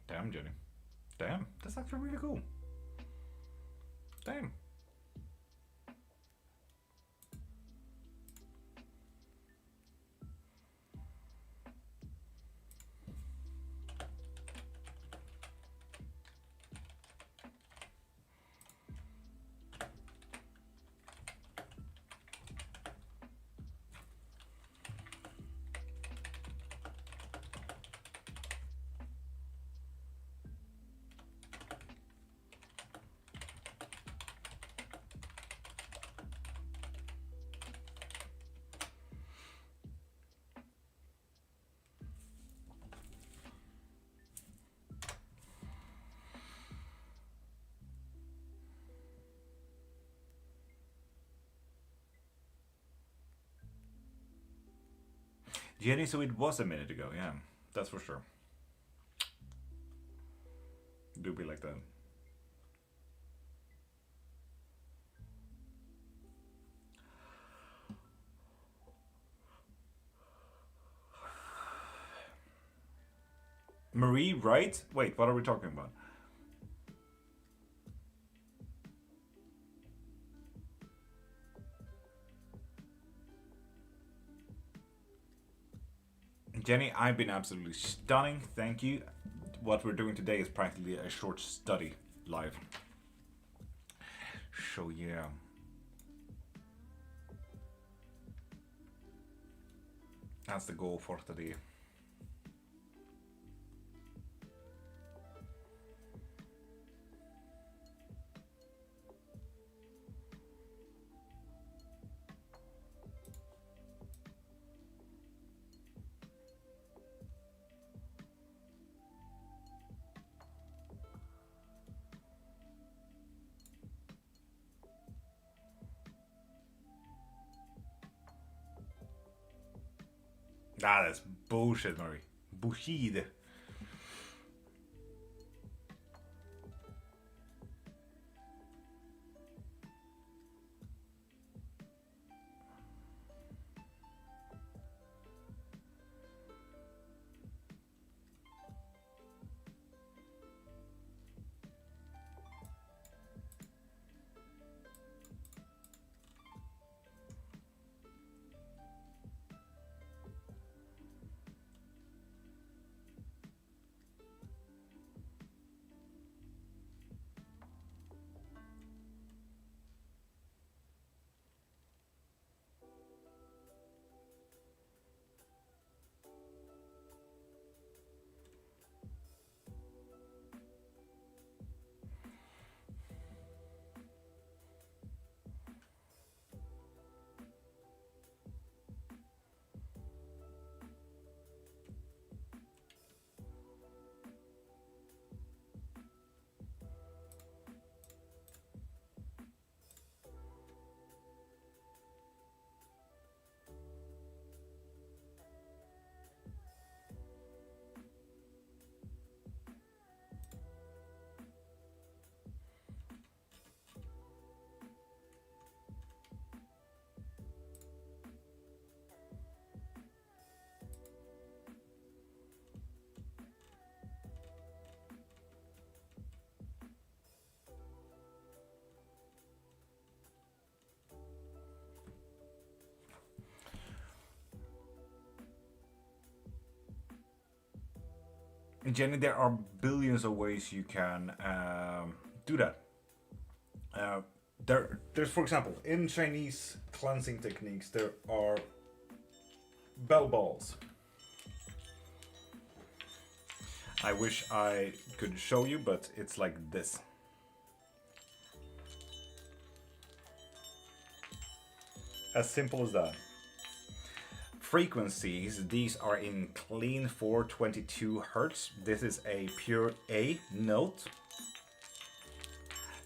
[SPEAKER 1] Damn, Jenny. Damn, that's actually really cool. Damn. Jenny, so it was a minute ago, yeah. That's for sure. Do be like that. Marie, right? Wait, what are we talking about? Jenny, I've been absolutely stunning. Thank you. What we're doing today is practically a short study live. So yeah. That's the goal for today. Ah, that's bullshit, Murray. Bullshit. Jenny, there are billions of ways you can do that. There's, for example, in Chinese cleansing techniques, there are bell balls. I wish I could show you, but it's like this. As simple as that. Frequencies, these are in clean 422 hertz. This is a pure A note.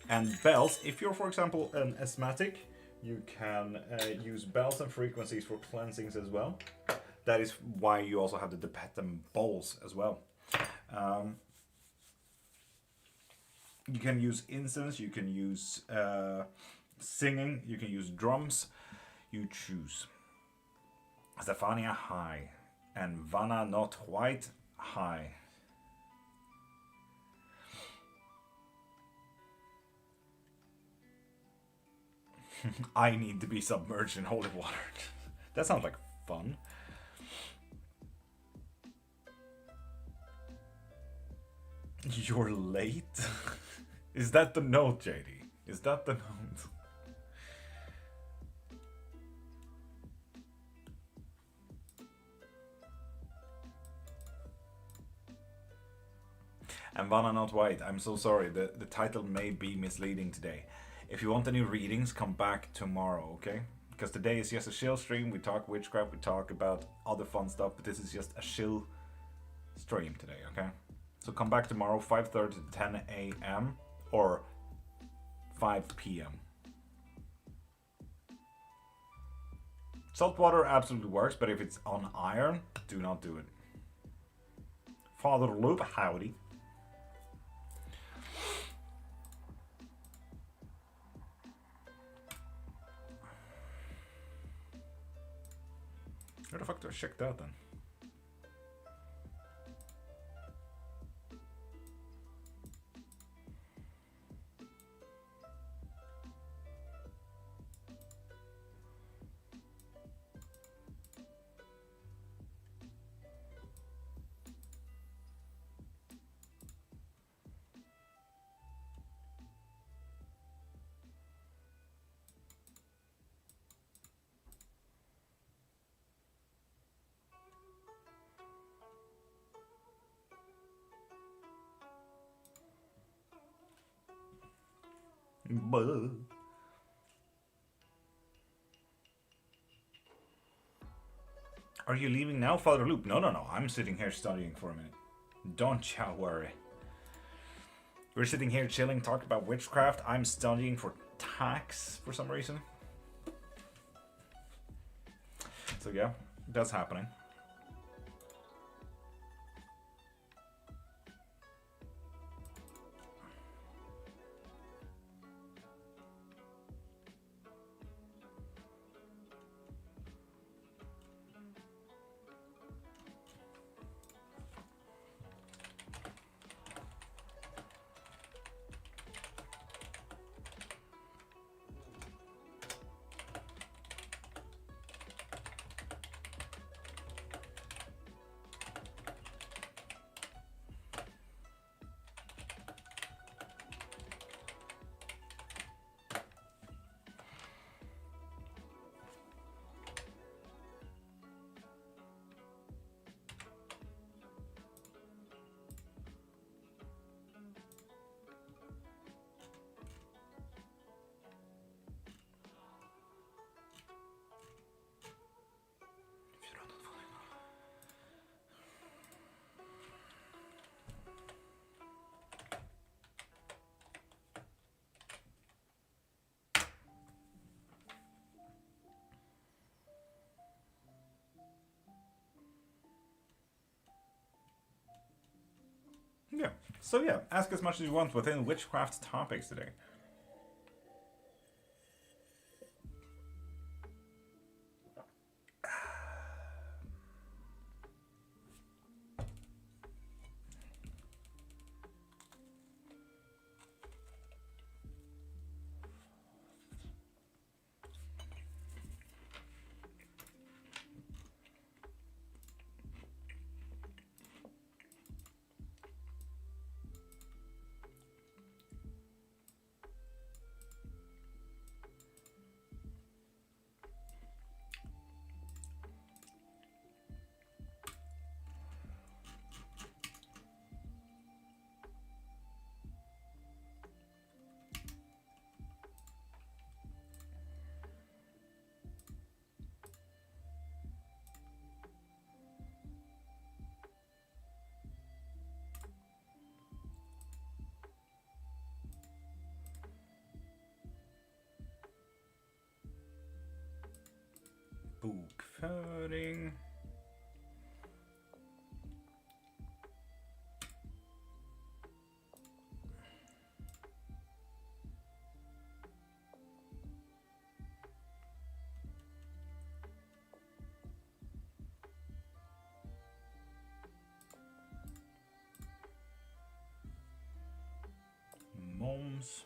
[SPEAKER 1] And bells, if you're, for example, an asthmatic, you can use bells and frequencies for cleansings as well. That is why you also have the Tibetan bowls as well. You can use incense, you can use singing, you can use drums. You choose. Stefania, high. And Vanna, not white, high. I need to be submerged in holy water. That sounds like fun. You're late? Is that the note, JD? Is that the note? And Vanna Not White, I'm so sorry, the title may be misleading today. If you want any readings, come back tomorrow, okay? Because today is just a chill stream, we talk witchcraft, we talk about other fun stuff, but this is just a chill stream today, okay? So come back tomorrow, 5:30 to 10 a.m. or 5 p.m. Salt water absolutely works, but if it's on iron, do not do it. Father Loop, howdy. Where the fuck do I check that then? Are you leaving now, Father Loop? No. I'm sitting here studying for a minute. Don't ya worry. We're sitting here chilling, talking about witchcraft. I'm studying for tax for some reason. So yeah, that's happening. Yeah. So yeah, ask as much as you want within witchcraft topics today. Föring. Moms.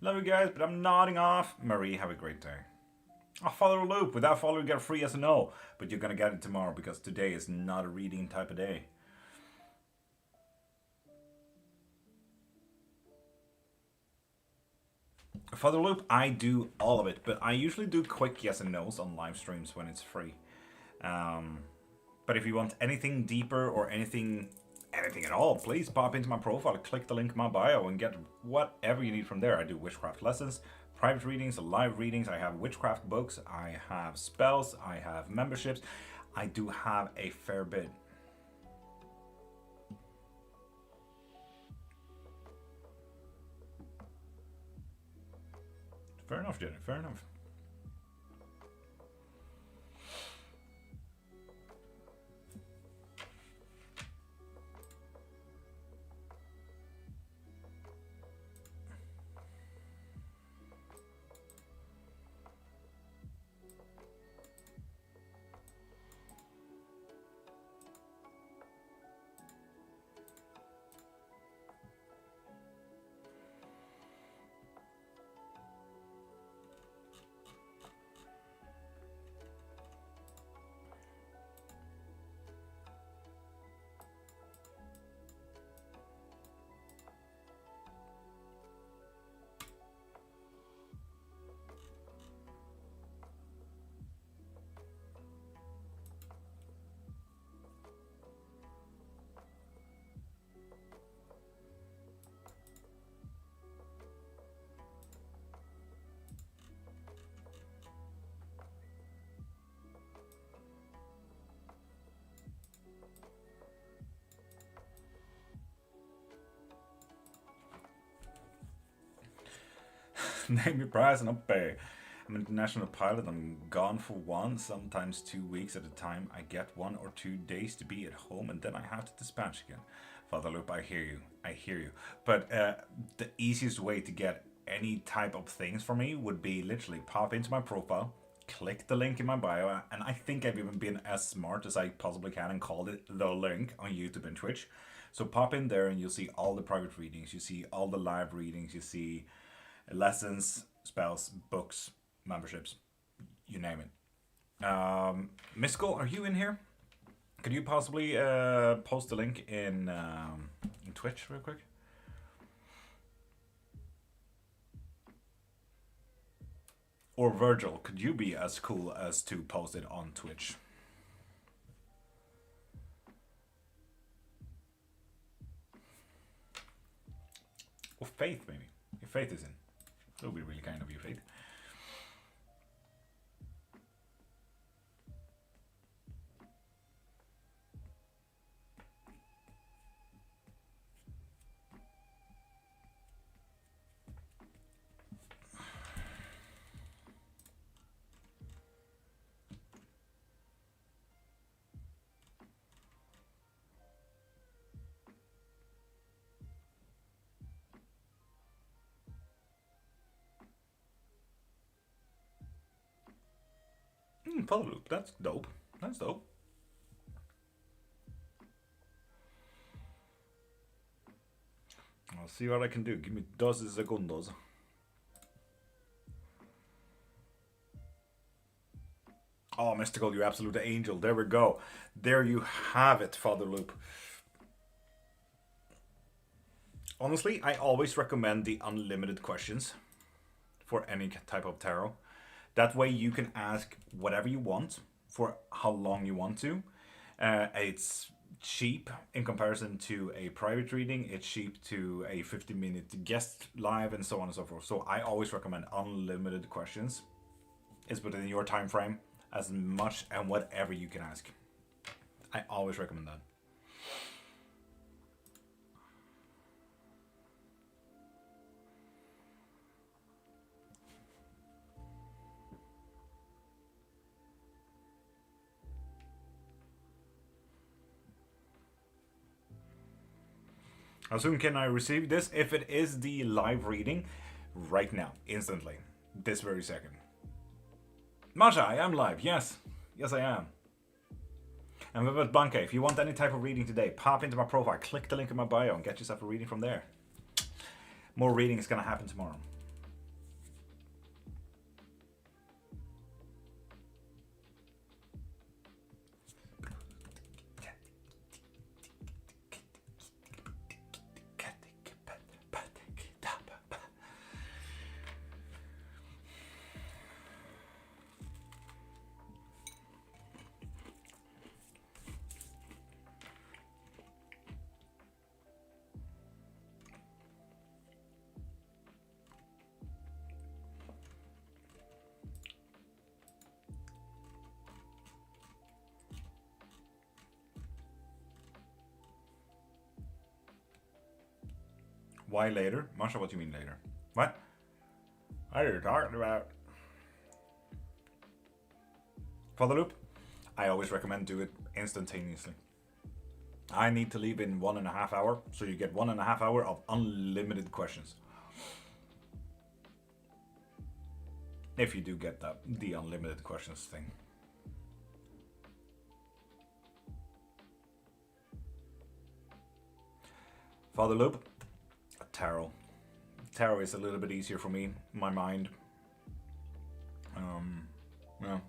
[SPEAKER 1] Love you guys, but I'm nodding off. Marie, have a great day. I'll follow a loop. Without following, get a free yes or no. But you're gonna get it tomorrow because today is not a reading type of day. Father Loop, I do all of it, but I usually do quick yes and no's on live streams when it's free. But if you want anything deeper or anything at all, please pop into my profile, click the link in my bio, and get whatever you need from there. I do witchcraft lessons, private readings, live readings. I have witchcraft books, I have spells, I have memberships. I do have a fair bit. Fair enough, Jenny, fair enough. Name your price and I'll pay. I'm an international pilot. I'm gone for 1, sometimes 2 weeks at a time. I get 1 or 2 days to be at home and then I have to dispatch again. Father Loop, I hear you. I hear you. But the easiest way to get any type of things from me would be literally pop into my profile, click the link in my bio, and I think I've even been as smart as I possibly can and called it the link on YouTube and Twitch. So pop in there and you'll see all the private readings. You see all the live readings. You see lessons, spells, books, memberships, you name it. Mystical, are you in here? Could you possibly post the link in Twitch real quick? Or Virgil, could you be as cool as to post it on Twitch? Or Faith, maybe. If Faith is in. That would be really kind of you, Faith. Follow loop, that's dope. That's dope. I'll see what I can do. Give me 12 segundos. Oh, Mystical, you absolute angel. There we go. There you have it, Father Loop. Honestly, I always recommend the unlimited questions for any type of tarot. That way you can ask whatever you want for how long you want to. It's cheap in comparison to a private reading. It's cheap to a 50-minute guest live and so on and so forth. So I always recommend unlimited questions. is within your time frame as much and whatever you can ask. I always recommend that. How soon can I receive this? If it is the live reading, right now, instantly, this very second. Masha, I am live. Yes, I am. And with Blanca, if you want any type of reading today, pop into my profile, click the link in my bio, and get yourself a reading from there. More reading is gonna happen tomorrow. Why later? Masha, what do you mean later? What? What are you talking about? For the loop, I always recommend do it instantaneously. I need to leave in 1.5 hours, so you get 1.5 hours of unlimited questions. If you do get that, the unlimited questions thing. For the loop, tarot. Tarot is a little bit easier for me, my mind. Yeah.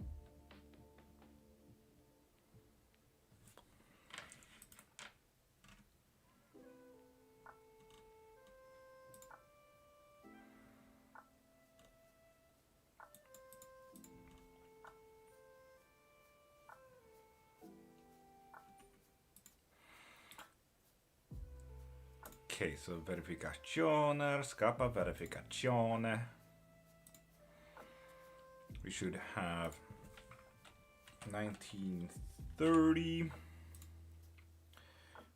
[SPEAKER 1] Okay, so verifikationer, skapa verifikationer. We should have 1930.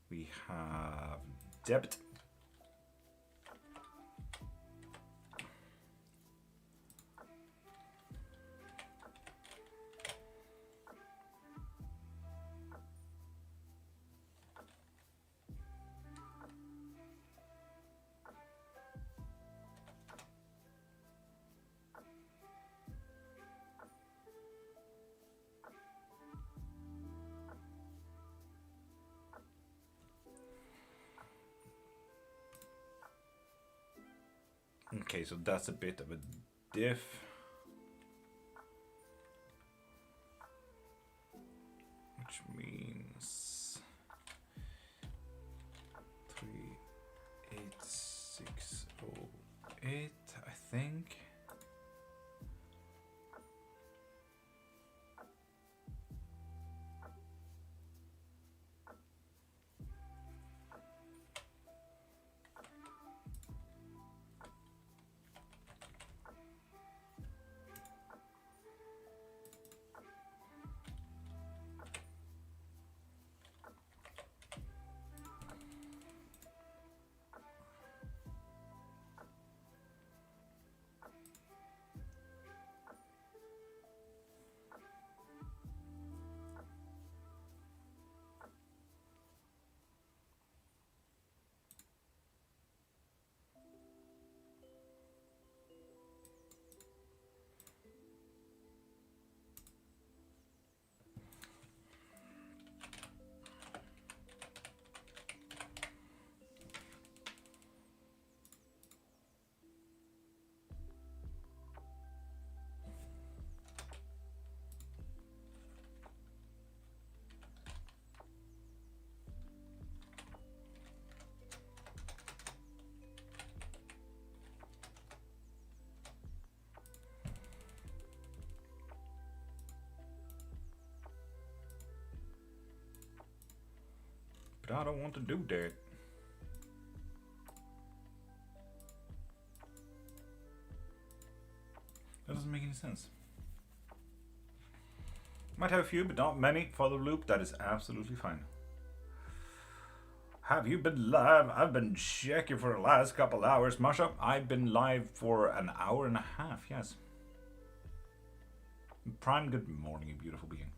[SPEAKER 1] We have debit. Okay, so that's a bit of a diff. Which means 38608, I think. But I don't want to do that. That doesn't make any sense. Might have a few, but not many. Father Loop, that is absolutely fine. Have you been live? I've been checking for the last couple hours. Masha, I've been live for an hour and a half, yes. Prime, good morning, you beautiful being.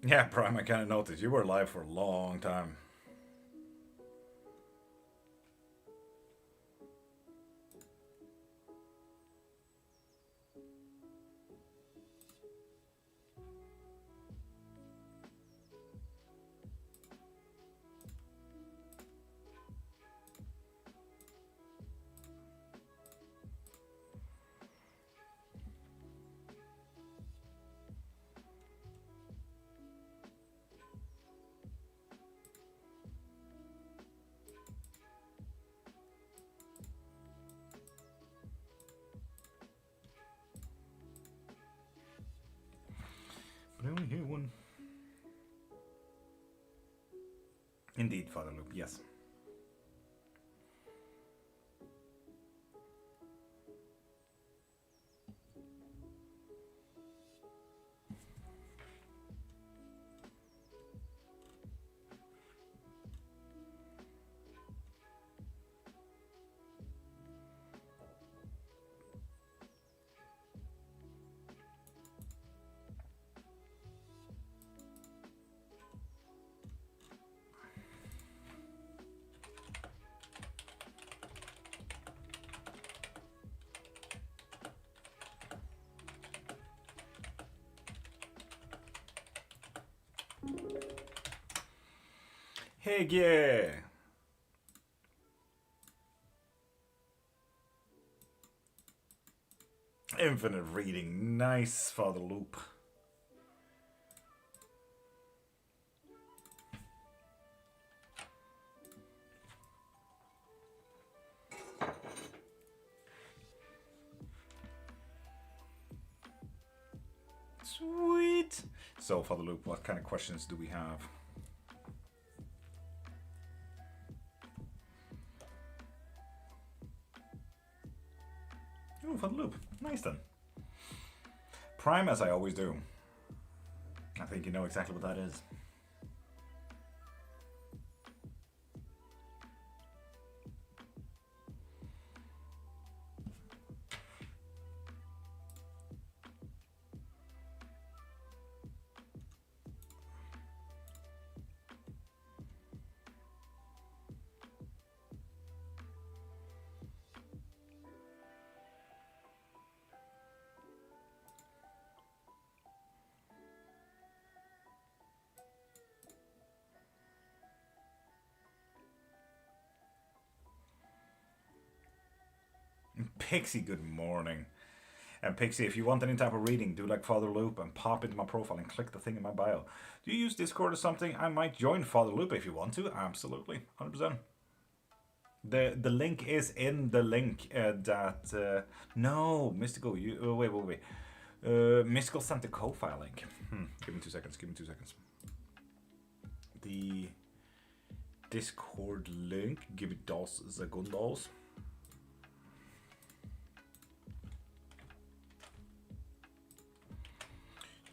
[SPEAKER 1] Yeah, Prime, I kind of noticed. You were live for a long time. But I only hear one. Indeed, Father Loop, yes. Heck yeah! Infinite reading, nice, Father Loop. Sweet! So, Father Loop, what kind of questions do we have? Oh, Father Loop. Nice then. Prime, as I always do. I think you know exactly what that is. Pixie, good morning. And Pixie, if you want any type of reading, do like Father Loop and pop into my profile and click the thing in my bio. Do you use Discord or something? I might join Father Loop if you want to. Absolutely, 100%. The link is in the link that no, Mystical. You wait. Mystical sent the Ko-Fi link. Give me 2 seconds. The Discord link. Give me 2 segundos.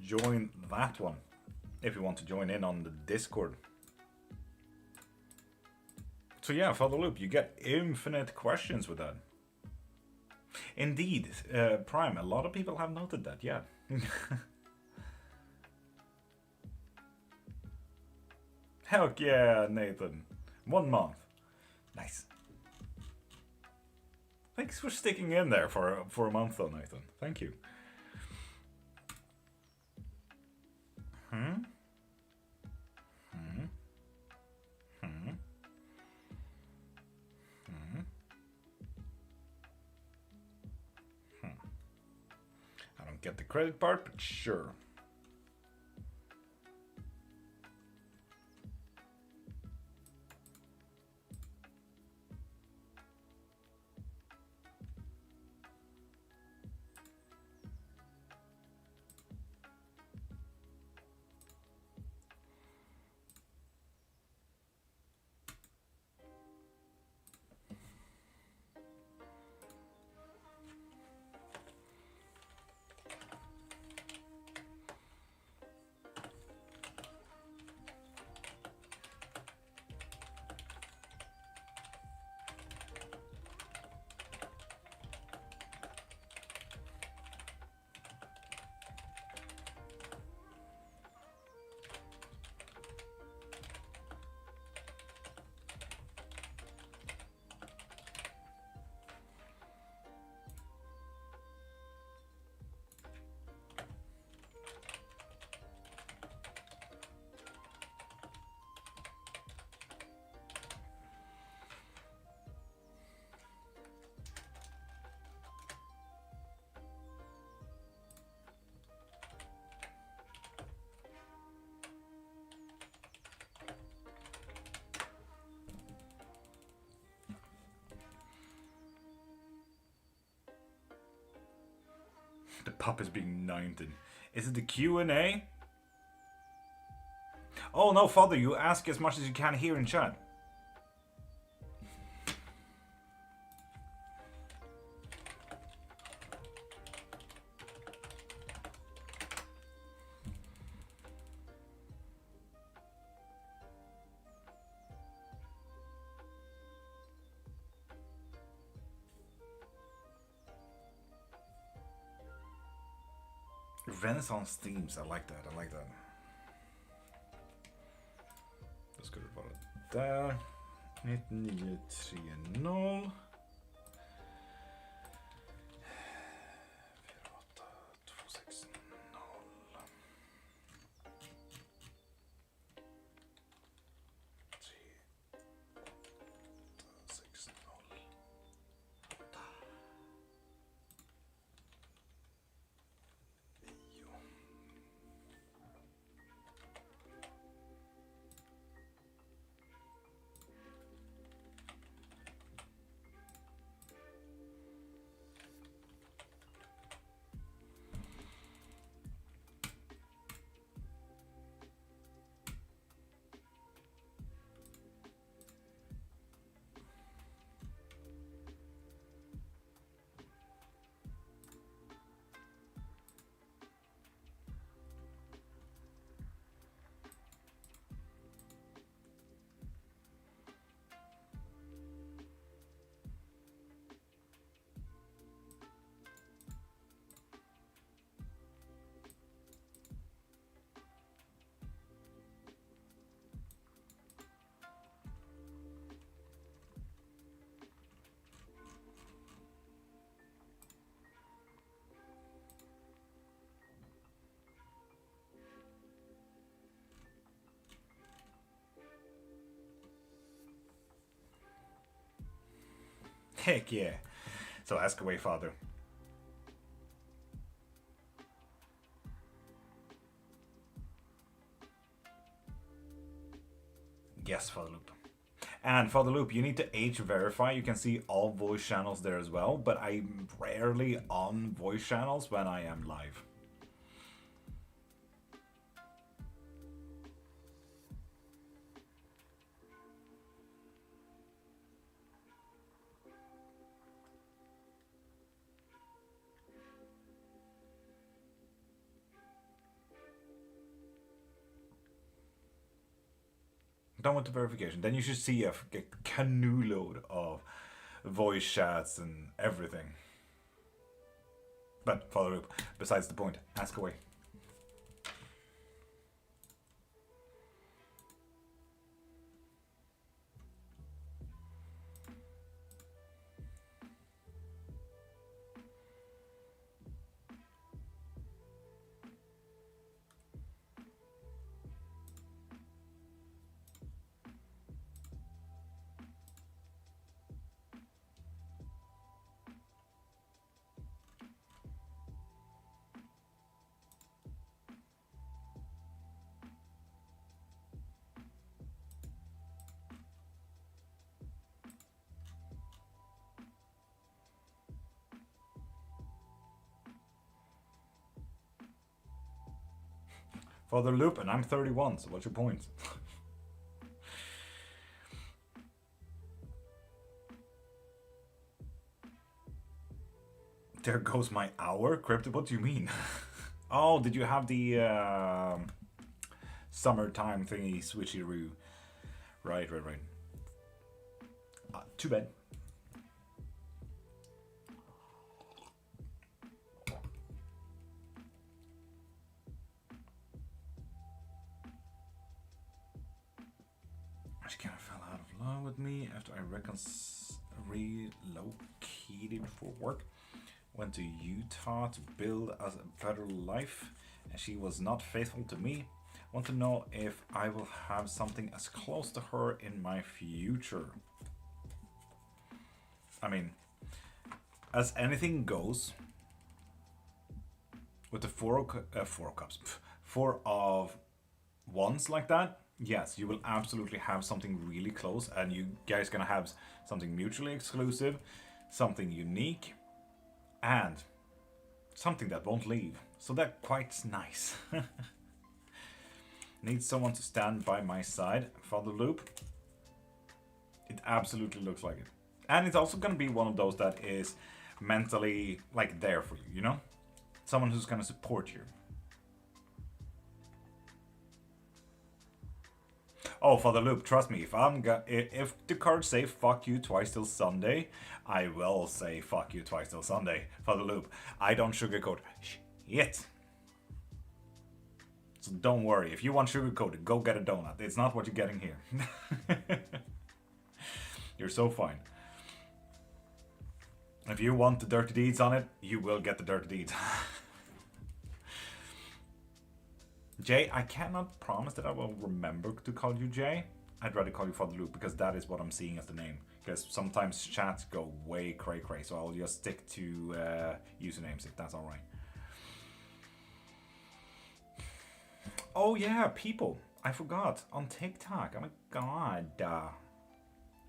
[SPEAKER 1] Join that one. if you want to join in on the Discord. So yeah, Father Loop, you get infinite questions with that. Indeed, Prime, a lot of people have noted that, yeah. Heck yeah, Nathan. 1 month. Nice. Thanks for sticking in there for a month though, Nathan. Thank you. I don't get the credit part, but sure. The pup is being 19. Is it the Q&A? Oh no, Father, you ask as much as you can here in chat. Renaissance themes, I like that, I like that. Då ska det vara där. 9930. 48260. 3860. Heck yeah. So ask away, Father. Yes, Father Loop. And Father Loop, you need to age verify. You can see all voice channels there as well, but I'm rarely on voice channels when I am live. Done with the verification. Then you should see a canoe load of voice chats and everything. But follow up. Besides the point, ask away. Father Loop, and I'm 31, so what's your point? There goes my hour? Crypto, what do you mean? Oh, did you have the summertime thingy switcheroo? Right. Too bad. She kind of fell out of love with me after I relocated for work. Went to Utah to build a better life, and she was not faithful to me. Want to know if I will have something as close to her in my future. I mean, as anything goes, with the four of wands like that, yes, you will absolutely have something really close, and you guys gonna have something mutually exclusive, something unique, and something that won't leave. So that's quite nice. Need someone to stand by my side. Father Loop. It absolutely looks like it. And it's also gonna be one of those that is mentally like there for you, you know? Someone who's gonna support you. Oh, Father Loop, trust me, if the cards say fuck you twice till Sunday, I will say fuck you twice till Sunday. Father Loop, I don't sugarcoat shit. So don't worry, if you want sugarcoated, go get a donut. It's not what you're getting here. You're so fine. If you want the dirty deeds on it, you will get the dirty deeds. Jay, I cannot promise that I will remember to call you Jay. I'd rather call you Father Luke because that is what I'm seeing as the name. Because sometimes chats go way cray cray, so I'll just stick to usernames if that's alright. Oh yeah, people. I forgot. On TikTok. Oh my god.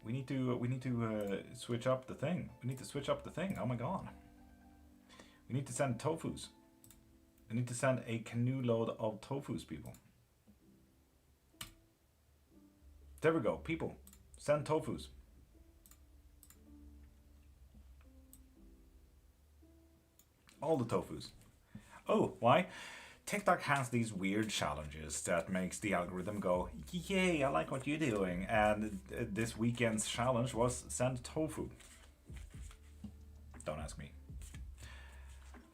[SPEAKER 1] We need to switch up the thing. We need to switch up the thing. Oh my god. We need to send tofus. We need to send a canoe load of tofus, people. There we go, people. Send tofus. All the tofus. Oh, why? TikTok has these weird challenges that makes the algorithm go, yay, I like what you're doing. And this weekend's challenge was send tofu. Don't ask me.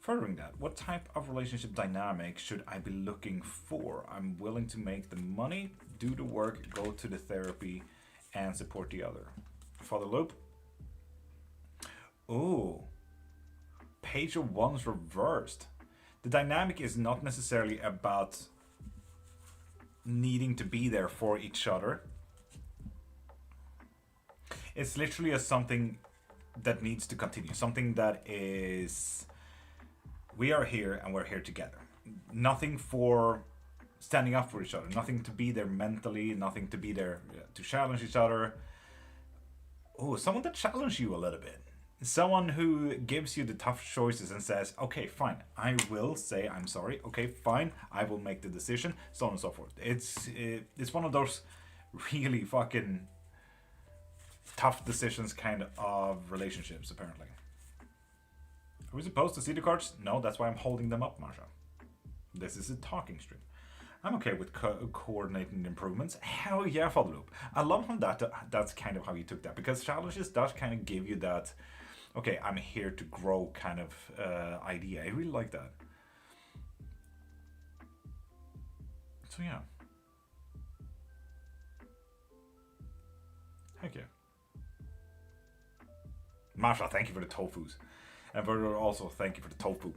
[SPEAKER 1] Furthering that, what type of relationship dynamic should I be looking for? I'm willing to make the money, do the work, go to the therapy, and support the other. Father Loop. Ooh. Page of Wands reversed. The dynamic is not necessarily about needing to be there for each other. It's literally a something that needs to continue. Something that is, we are here and we're here together. Nothing for standing up for each other. Nothing to be there mentally. Nothing to be there to challenge each other. Oh, someone that challenges you a little bit. Someone who gives you the tough choices and says, okay, fine, I will say I'm sorry. Okay, fine, I will make the decision, so on and so forth. It's one of those really fucking tough decisions kind of relationships, apparently. Are we supposed to see the cards? No, that's why I'm holding them up, Marsha. This is a talking stream. I'm okay with coordinating improvements. Hell yeah, Father Loop. I love how that's kind of how you took that, because challenges does kind of give you that, okay, I'm here to grow kind of idea. I really like that. So yeah. Heck yeah. Masha, thank you for the tofus. And for also thank you for the tofu.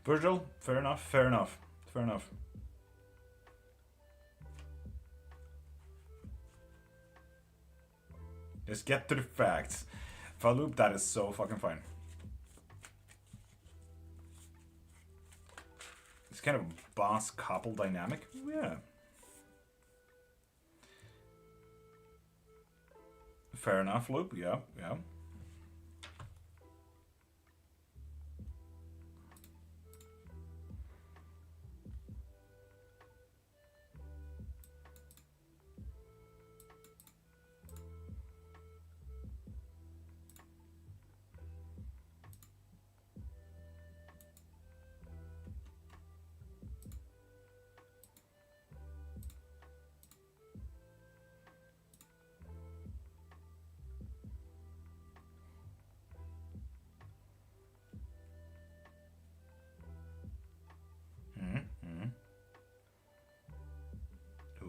[SPEAKER 1] Virgil, fair enough, fair enough, fair enough. Let's get to the facts. Faloop, that is so fucking fine. It's kind of a boss couple dynamic. Yeah. Fair enough, Loop. Yeah, yeah.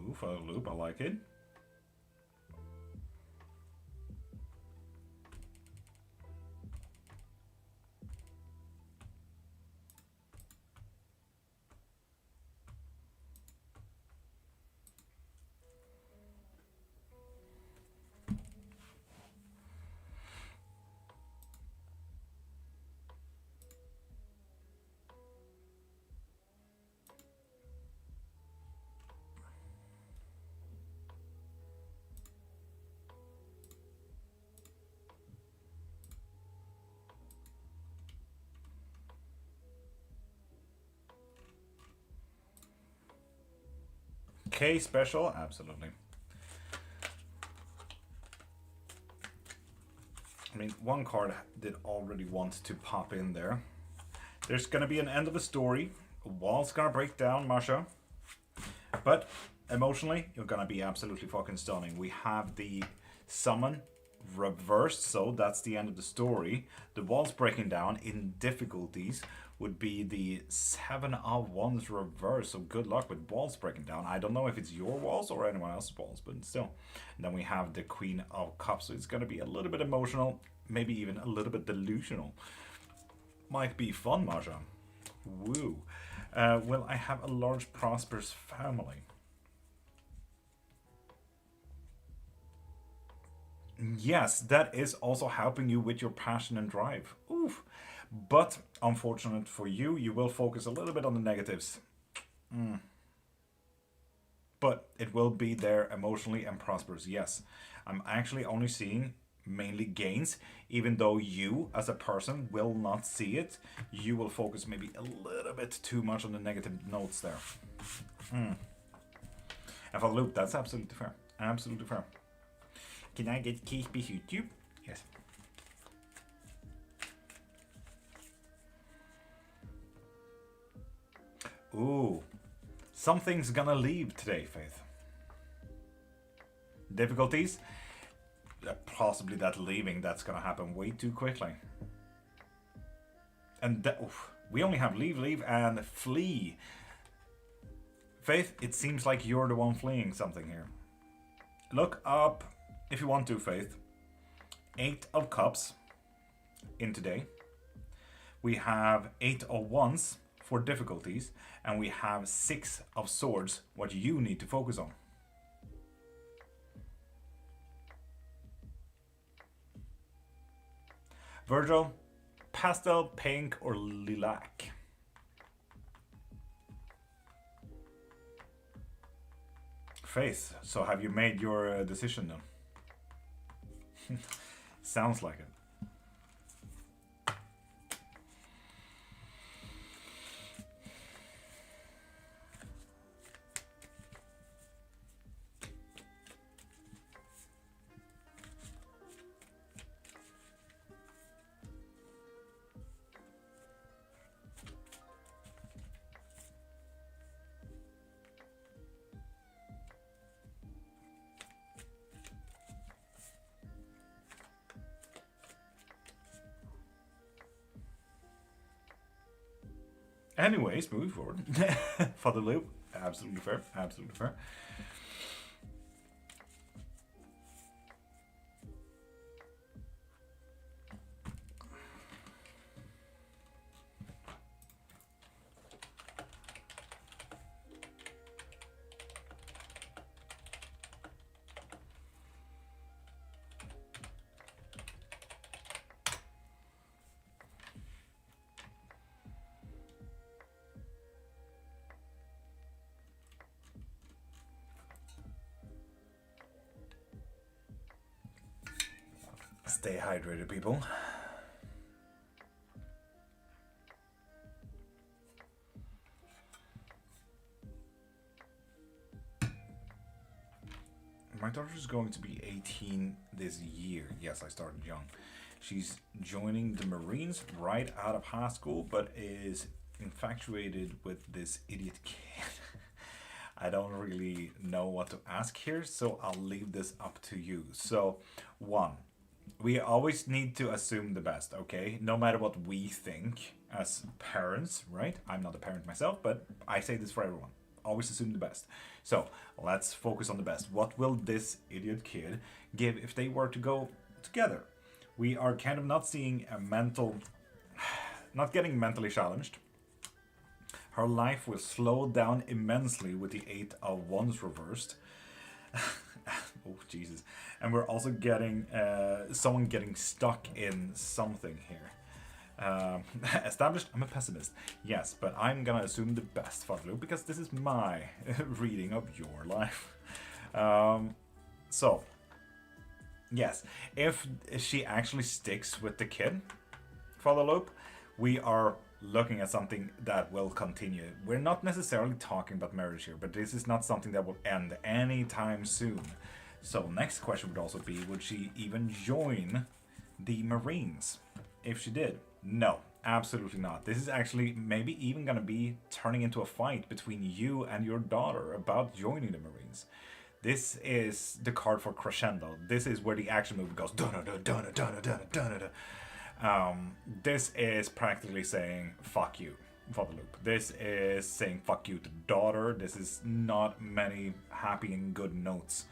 [SPEAKER 1] Ooh, for a loop, I like it. K special, absolutely. I mean, one card did already want to pop in there. There's gonna be an end of a story. A wall's gonna break down, Masha. But emotionally, you're gonna be absolutely fucking stunning. We have the summon reversed, so that's the end of the story. The walls breaking down in difficulties would be the 7 of Wands reverse, so good luck with walls breaking down. I don't know if it's your walls or anyone else's walls, but still. And then we have the Queen of Cups, so it's going to be a little bit emotional, maybe even a little bit delusional. Might be fun, Marja. Woo. Will I have a large prosperous family? Yes, that is also helping you with your passion and drive. Oof. But unfortunate for you, you will focus a little bit on the negatives. But it will be there emotionally and prosperous. Yes, I'm actually only seeing mainly gains, even though you as a person will not see it. You will focus maybe a little bit too much on the negative notes there. And for the loop, that's absolutely fair. Absolutely fair. Can I get keys be YouTube? Yes. Ooh. Something's gonna leave today, Faith. Difficulties? Possibly that leaving, that's gonna happen way too quickly. And we only have leave, and flee. Faith, it seems like you're the one fleeing something here. Look up, if you want to, Faith. 8 of Cups in today. We have 8 of Wands for difficulties, and we have 6 of Swords, what you need to focus on. Virgil, pastel, pink, or lilac? Faith, so have you made your decision then? Sounds like it. Anyways, moving forward. For the loop. Absolutely fair. Absolutely fair. Stay hydrated, people. My daughter's going to be 18 this year. Yes, I started young. She's joining the Marines right out of high school, but is infatuated with this idiot kid. I don't really know what to ask here, so I'll leave this up to you. So, 1. We always need to assume the best, okay? No matter what we think as parents, right? I'm not a parent myself, but I say this for everyone. Always assume the best. So, let's focus on the best. What will this idiot kid give if they were to go together? We are kind of not seeing a not getting mentally challenged. Her life will slow down immensely with the 8 of Wands reversed. Oh, Jesus. And we're also getting someone getting stuck in something here. Established, I'm a pessimist. Yes, but I'm gonna assume the best, Father, because this is my reading of your life. So, yes, if she actually sticks with the kid, Father Loop, we are looking at something that will continue. We're not necessarily talking about marriage here, but this is not something that will end anytime soon. So next question would also be, would she even join the Marines? If she did, no, absolutely not. This is actually maybe even going to be turning into a fight between you and your daughter about joining the Marines. This is the card for crescendo. This is where the action movie goes. This is practically saying fuck you for the loop. This is saying fuck you to daughter. This is not many happy and good notes.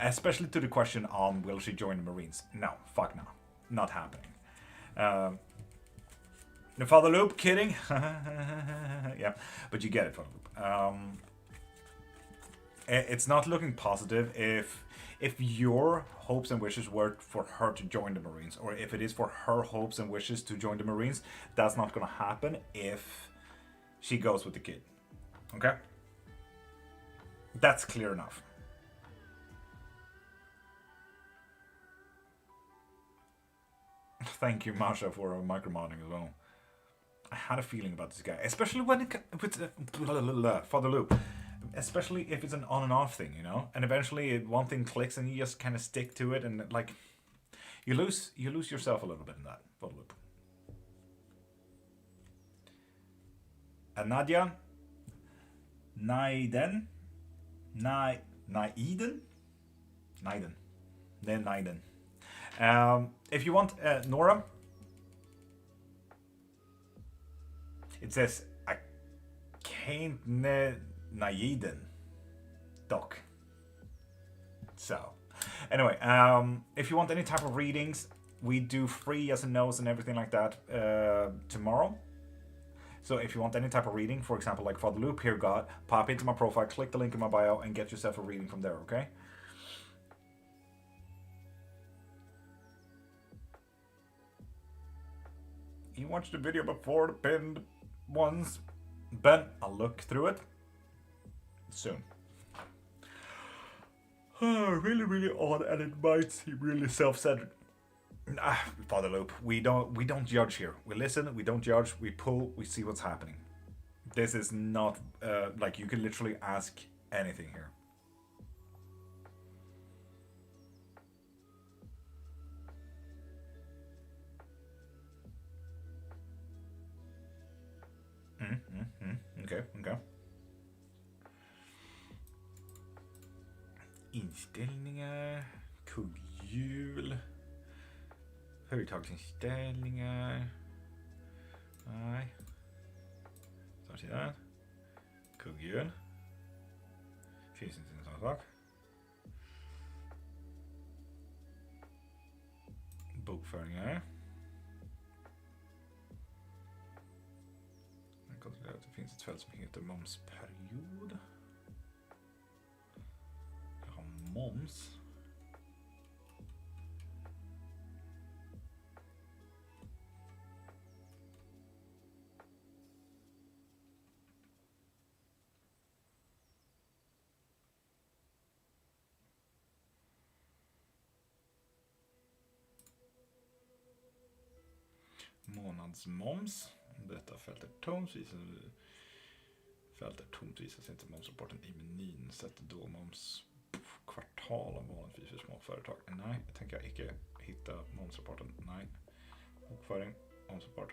[SPEAKER 1] Especially to the question on will she join the Marines? No, fuck no, not happening. The Father Loop, kidding. Yeah, but you get it, Father Loop. It's not looking positive if your hopes and wishes were for her to join the Marines, or if it is for her hopes and wishes to join the Marines. That's not going to happen if she goes with the kid. Okay, that's clear enough. Thank you, Masha, for micromodding as well. I had a feeling about this guy, especially when it Father Loop, especially if it's an on and off thing, you know. And eventually, one thing clicks, and you just kind of stick to it, and like you lose yourself a little bit in that Father Loop. And Nadia, Naiden. Naiden? Naiden. If you want Nora, it says I can't Naiden doc. So, anyway, if you want any type of readings, we do free yes and no's and everything like that tomorrow. So if you want any type of reading, for example, like Father Loop here got, pop into my profile, click the link in my bio, and get yourself a reading from there, okay? You watched the video before the pinned ones? Ben, I'll look through it soon. Really odd, and it might seem really self-centered. Father Loop, we don't judge here. We listen, we don't judge, we pull, we see what's happening. This is not like you can literally ask anything here. Okay. Inställningar, kugghjul, företagsinställningar. Nej. Så sidan. Kugghjul. Finns inte en sån sak. Bokföringar. Jag kontrollerar att det finns ett fält som heter momsperiod. Jag har moms. Månadsmoms. Detta fält är tomt. Fält är tomt visas inte momsrapporten i menyn. Sätter då moms kvartal om vanligtvis för små företag. Nej, jag tänker inte hitta momsrapporten. Nej. Bokföring, momsrapport.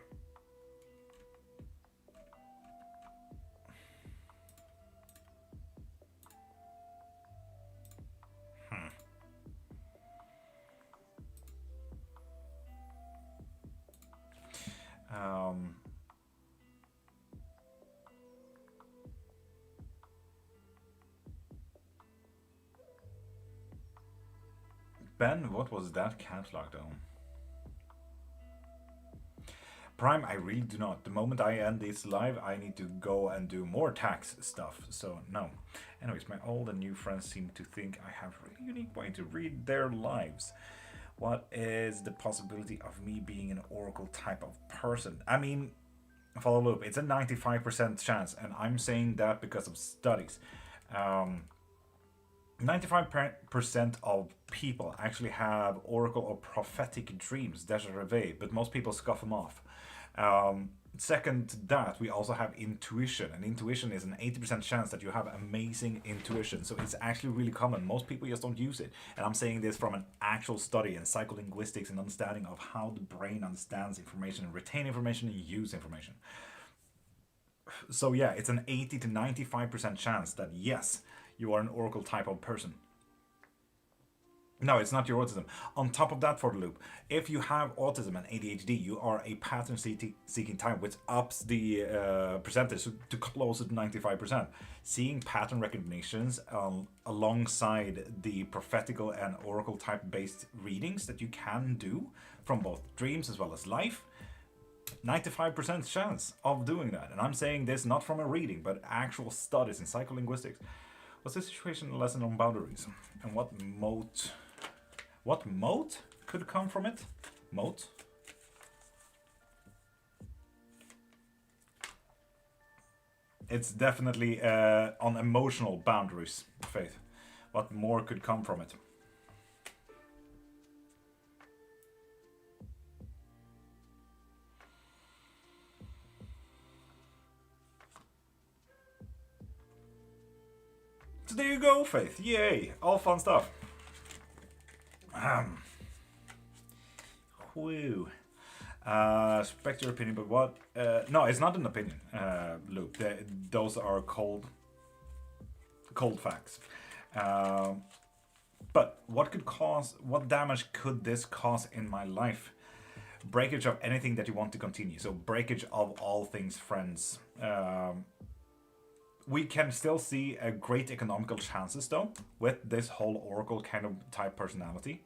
[SPEAKER 1] Ben, what was that caps lockdown? Prime, I really do not. The moment I end this live, I need to go and do more tax stuff, so no. Anyways, my old and new friends seem to think I have a really unique way to read their lives. What is the possibility of me being an oracle type of person? I mean, follow loop, it's a 95% chance, and I'm saying that because of studies. 95% of people actually have oracle or prophetic dreams, déjà vu, but most people scoff them off. Second to that, we also have intuition, and intuition is an 80% chance that you have amazing intuition, so it's actually really common. Most people just don't use it, and I'm saying this from an actual study in psycholinguistics and understanding of how the brain understands information and retain information and use information. So yeah, it's an 80 to 95% chance that yes, you are an oracle type of person. No, it's not your autism. On top of that, for the loop, if you have autism and ADHD, you are a pattern seeking type, which ups the percentage to closer to 95%. Seeing pattern recognitions alongside the prophetical and oracle type based readings that you can do from both dreams as well as life, 95% chance of doing that. And I'm saying this not from a reading, but actual studies in psycholinguistics. What's the situation lesson on boundaries? And what moat could come from it? Moat? It's definitely on emotional boundaries, Faith. What more could come from it? So there you go, Faith. Yay! All fun stuff. Whew. Respect your opinion, but what? No, it's not an opinion, Luke. Those are cold cold facts. But what damage could this cause in my life? Breakage of anything that you want to continue. So breakage of all things friends. We can still see a great economical chances though with this whole oracle kind of type personality.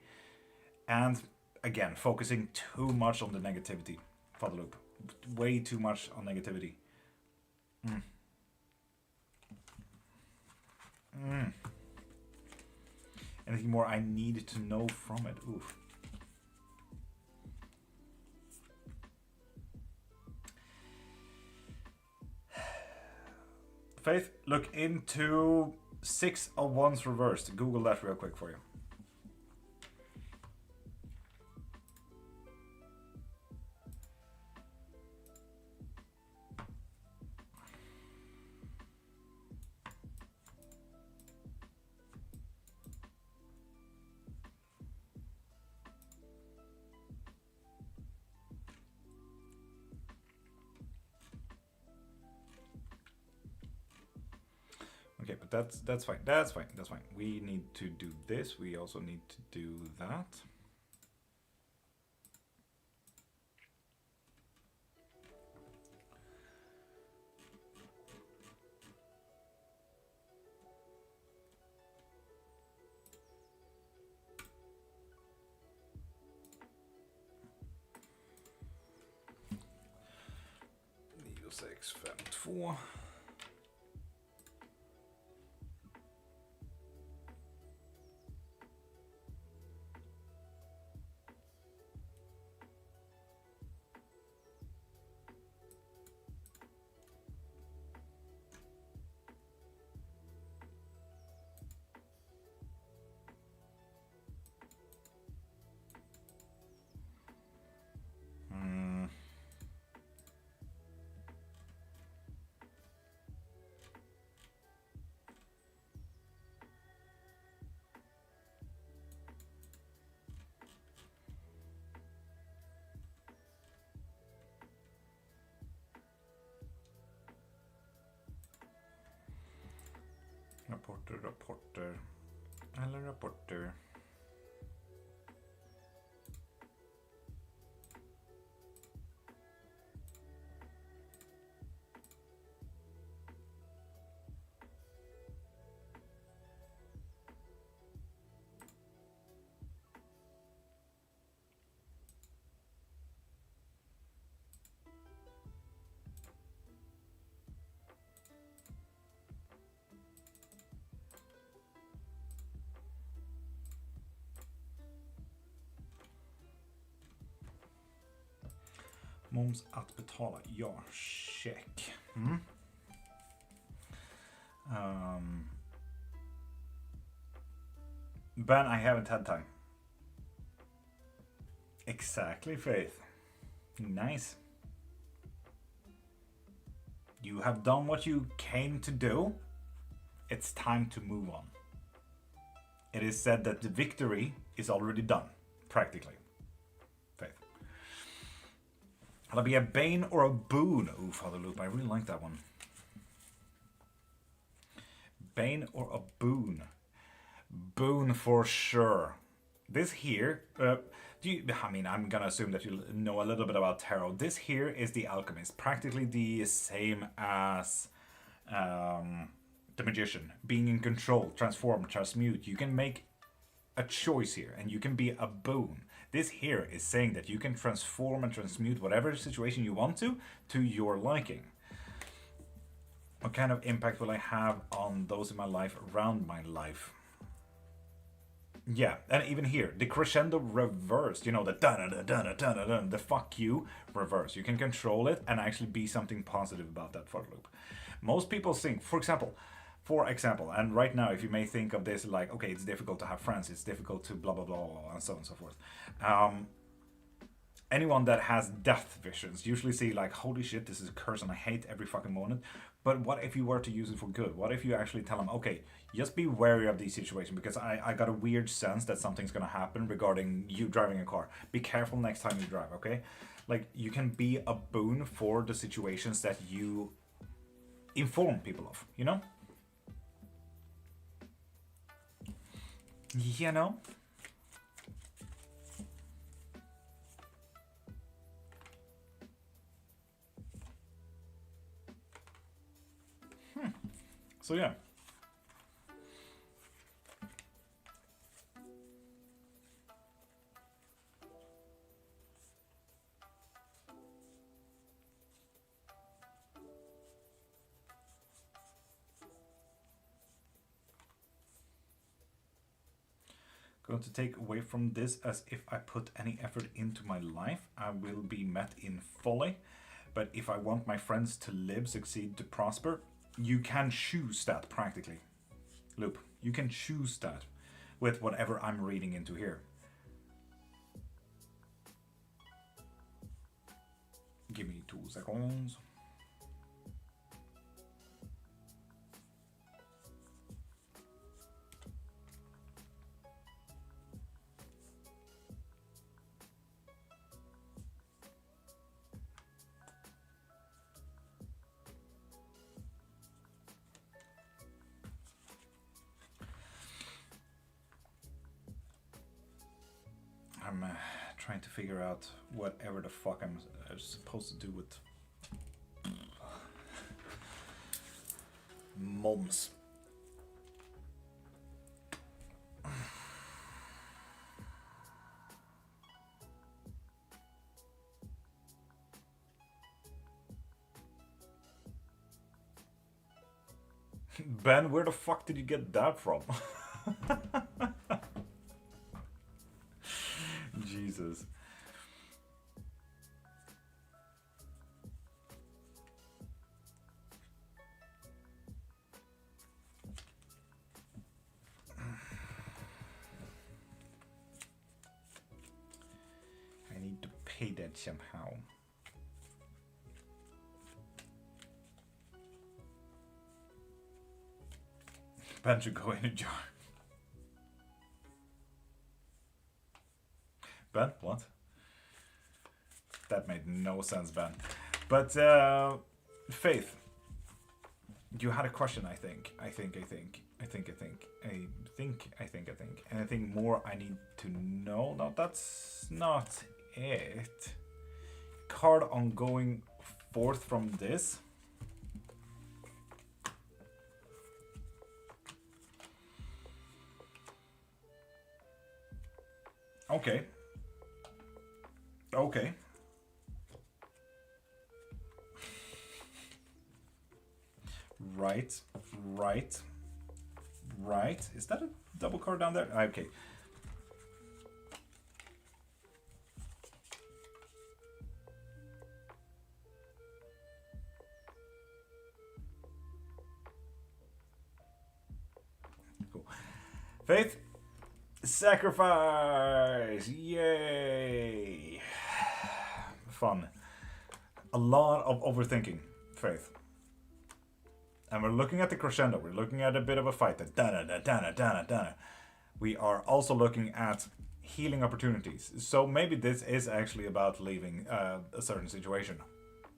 [SPEAKER 1] And again, focusing too much on the negativity. Father Loop. Way too much on negativity. Anything more I need to know from it? Oof. Faith, look into 6 of Wands reversed. Google that real quick for you. Okay, but that's fine. That's fine. That's fine. We need to do this. We also need to do that. Nio 6, 5, 2. Rapporter. Eller rapporter. Moms att betala. Ja, check. Ben, I haven't had time. Exactly, Faith. Nice. You have done what you came to do. It's time to move on. It is said that the victory is already done, practically. Faith. Will it be a bane or a boon? Ooh, Father Loop, I really like that one. Bane or a boon? Boon for sure. This here, I'm gonna assume that you know a little bit about tarot. This here is the alchemist, practically the same as the magician, being in control, transform, transmute. You can make a choice here, and you can be a boon. This here is saying that you can transform and transmute whatever situation you want to your liking. What kind of impact will I have on those in my life, around my life? Yeah, and even here, the crescendo reversed, you know, the dun-dun-dun-dun-dun-dun, the fuck you reverse. You can control it and actually be something positive about that for loop. Most people think, for example, and right now, if you may think of this like, okay, it's difficult to have friends, it's difficult to blah, blah, blah, blah, and so on and so forth. Anyone that has death visions usually see like, holy shit, this is a curse and I hate every fucking moment. But what if you were to use it for good? What if you actually tell them, okay, just be wary of these situations because I got a weird sense that something's going to happen regarding you driving a car. Be careful next time you drive, okay? Like, you can be a boon for the situations that you inform people of, you know? You know? So yeah. Going to take away from this as if I put any effort into my life, I will be met in folly. But if I want my friends to live, succeed, to prosper, you can choose that practically. Loop, you can choose that with whatever I'm reading into here. Give me 2 seconds. I'm trying to figure out whatever the fuck I'm supposed to do with moms. Ben, where the fuck did you get that from? Jesus. I need to pay that somehow. Ben should go in a jar. Ben, what? That made no sense, Ben. But, Faith, you had a question, I think. Anything more I need to know? No, that's not it. Card on going forth from this. Okay. Okay. Right. Is that a double card down there? Okay. Cool. Faith. Sacrifice! Yay! Fun. A lot of overthinking, Faith. And we're looking at the crescendo. We're looking at a bit of a fight. We are also looking at healing opportunities. So maybe this is actually about leaving a certain situation.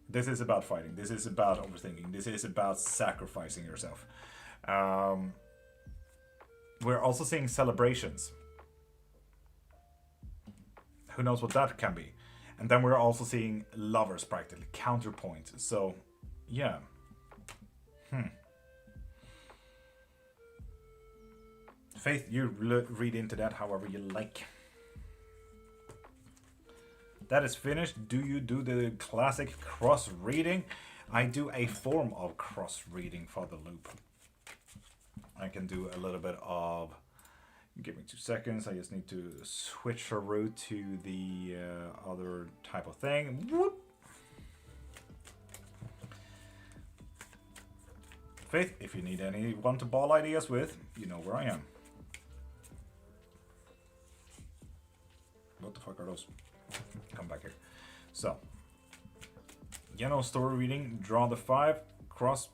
[SPEAKER 1] This is about fighting. This is about overthinking. This is about sacrificing yourself. We're also seeing celebrations. Who knows what that can be? And then we're also seeing lovers practically, counterpoint. So, yeah. Faith, you read into that however you like. That is finished. Do you do the classic cross reading? I do a form of cross reading for the loop. I can do a little bit of, give me 2 seconds, I just need to switch the route to the other type of thing. Whoop. Faith, if you need anyone to ball ideas with, you know where I am. What the fuck are those? Come back here. So, story reading, draw the 5, cross,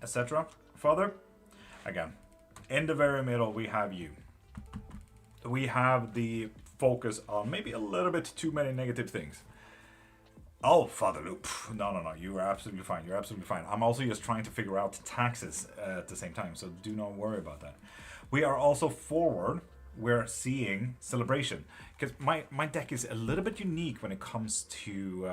[SPEAKER 1] etc. Father, again, in the very middle we have you. We have the focus on maybe a little bit too many negative things. Oh, Father Loop. No. You are absolutely fine. You're absolutely fine. I'm also just trying to figure out taxes at the same time, so do not worry about that. We are also forward. we're seeing celebration. Because my deck is a little bit unique when it comes to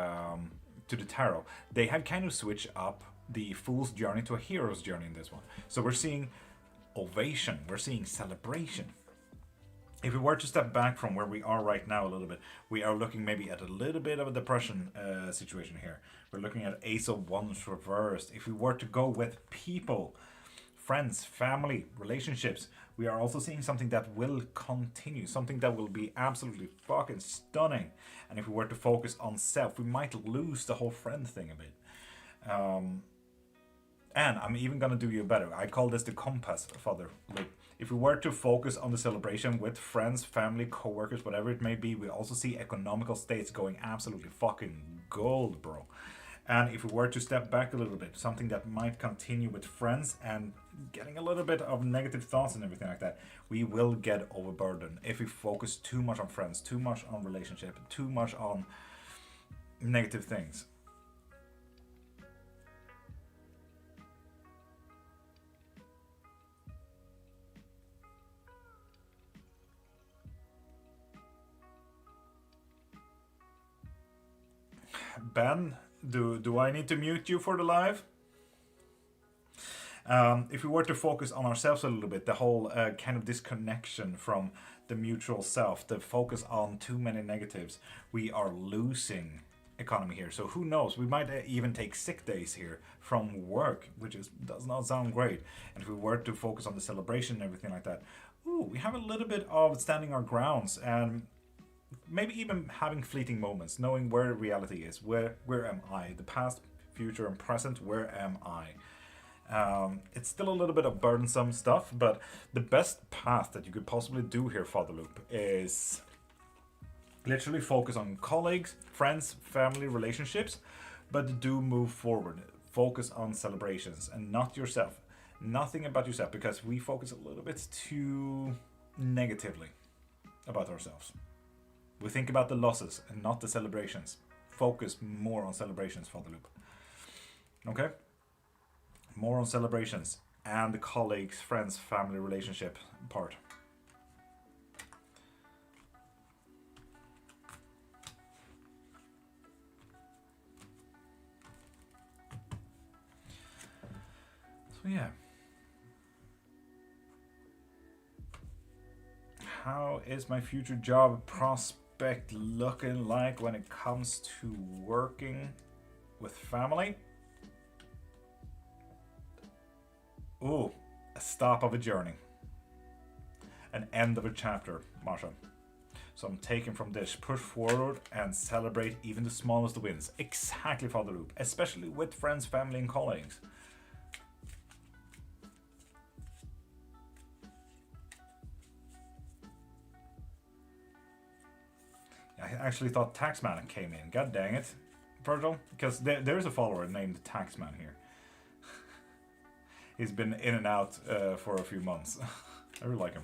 [SPEAKER 1] the tarot. They have kind of switched up the fool's journey to a hero's journey in this one. So we're seeing ovation, we're seeing celebration. If we were to step back from where we are right now a little bit, we are looking maybe at a little bit of a depression situation here. We're looking at Ace of Wands reversed. If we were to go with people, friends, family, relationships, we are also seeing something that will continue, something that will be absolutely fucking stunning. And if we were to focus on self, we might lose the whole friend thing a bit. And I'm even gonna do you better. I call this the compass, Father Luke. If we were to focus on the celebration with friends, family, co-workers, whatever it may be, we also see economical states going absolutely fucking gold, bro. And if we were to step back a little bit, something that might continue with friends and getting a little bit of negative thoughts and everything like that, we will get overburdened if we focus too much on friends, too much on relationship, too much on negative things. Ben, do I need to mute you for the live? If we were to focus on ourselves a little bit, the whole kind of disconnection from the mutual self, the focus on too many negatives, we are losing economy here. So who knows? We might even take sick days here from work, which does not sound great. And if we were to focus on the celebration and everything like that, ooh, we have a little bit of standing our grounds and maybe even having fleeting moments, knowing where reality is. Where am I? The past, future, and present, where am I? It's still a little bit of burdensome stuff, but the best path that you could possibly do here, Father Loop, is literally focus on colleagues, friends, family, relationships, but do move forward. Focus on celebrations and not yourself. Nothing about yourself, because we focus a little bit too negatively about ourselves. We think about the losses and not the celebrations. Focus more on celebrations, Father Loop. Okay? More on celebrations and the colleagues, friends, family, relationship part. So yeah. How is my future job prospect looking like when it comes to working with family? Ooh, a stop of a journey. An end of a chapter, Marsha. So I'm taking from this, push forward and celebrate even the smallest wins. Exactly, Father Loop. Especially with friends, family, and colleagues. I actually thought Taxman came in. God dang it, Virgil. Because there's a follower named Taxman here. He's been in and out for a few months. I really like him.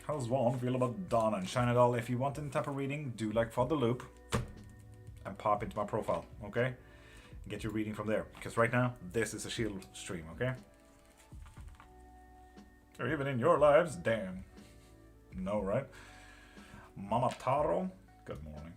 [SPEAKER 1] How's Vaughn feel about Donna and Shine It All? If you want any type of reading, do like Father Loop and pop into my profile, okay? Get your reading from there. Because right now, this is a shield stream, okay? Or even in your lives, damn. No, right? Mama Taro, good morning.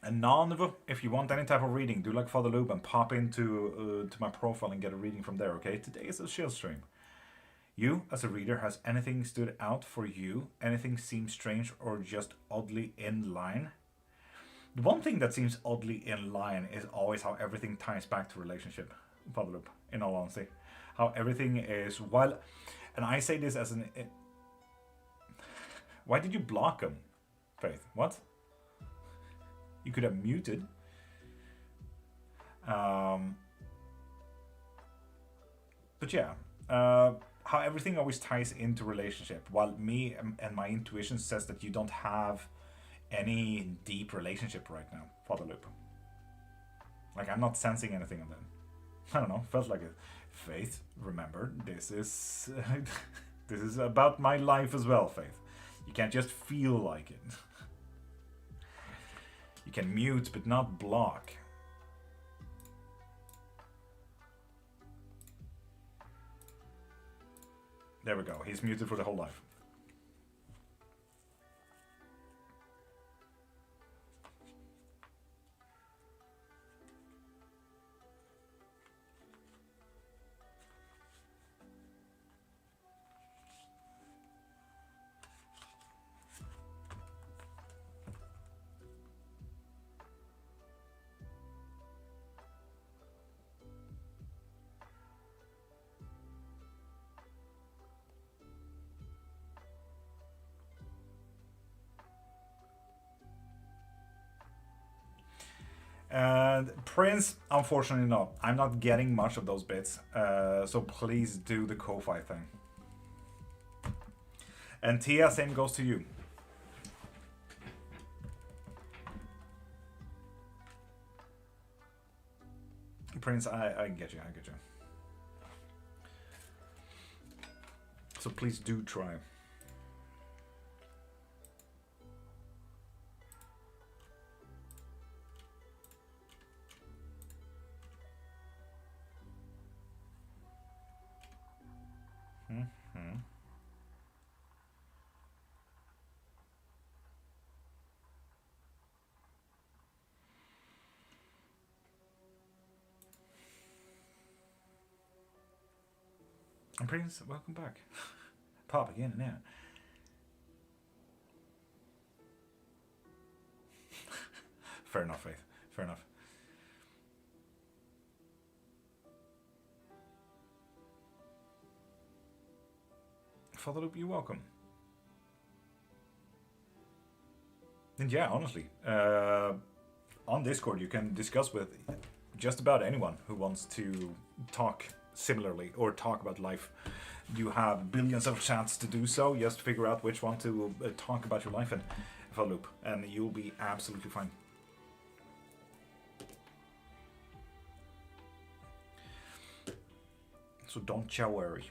[SPEAKER 1] And Nanv, if you want any type of reading, do like Father Loop and pop into to my profile and get a reading from there, okay? Today is a shield stream. You, as a reader, has anything stood out for you? Anything seems strange or just oddly in line? The one thing that seems oddly in line is always how everything ties back to relationship, Father Loop, in all honesty. How everything is, while, and I say this as an... Why did you block him, Faith? What? You could have muted. But yeah, how everything always ties into relationship, while me and my intuition says that you don't have any deep relationship right now, Father Loop. Like, I'm not sensing anything of them. I don't know, felt like it. Faith, remember, this is this is about my life as well, Faith. You can't just feel like it. You can mute, but not block. There we go, he's muted for the whole life. And Prince, unfortunately not. I'm not getting much of those bits, so please do the Ko-Fi thing. And Tia, same goes to you. Prince, I get you, I get you. So please do try. And Prince, welcome back. Pop again and out. Fair enough, Faith. Fair enough. Father Loop, you're welcome. And yeah, honestly, on Discord you can discuss with just about anyone who wants to talk similarly or talk about life. You have billions of chats to do so. Just figure out which one to talk about your life in Father Loop, and you'll be absolutely fine. So don't you worry.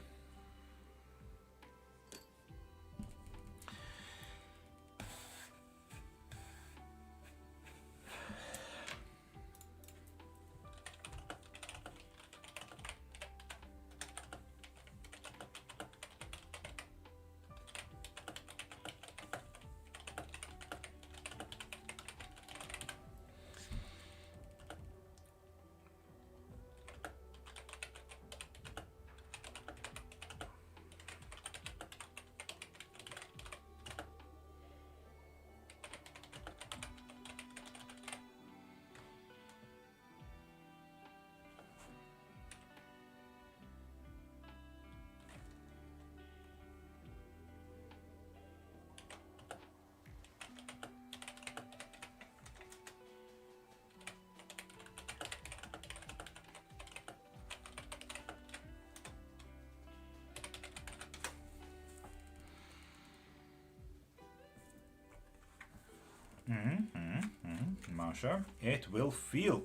[SPEAKER 1] Masha, it will feel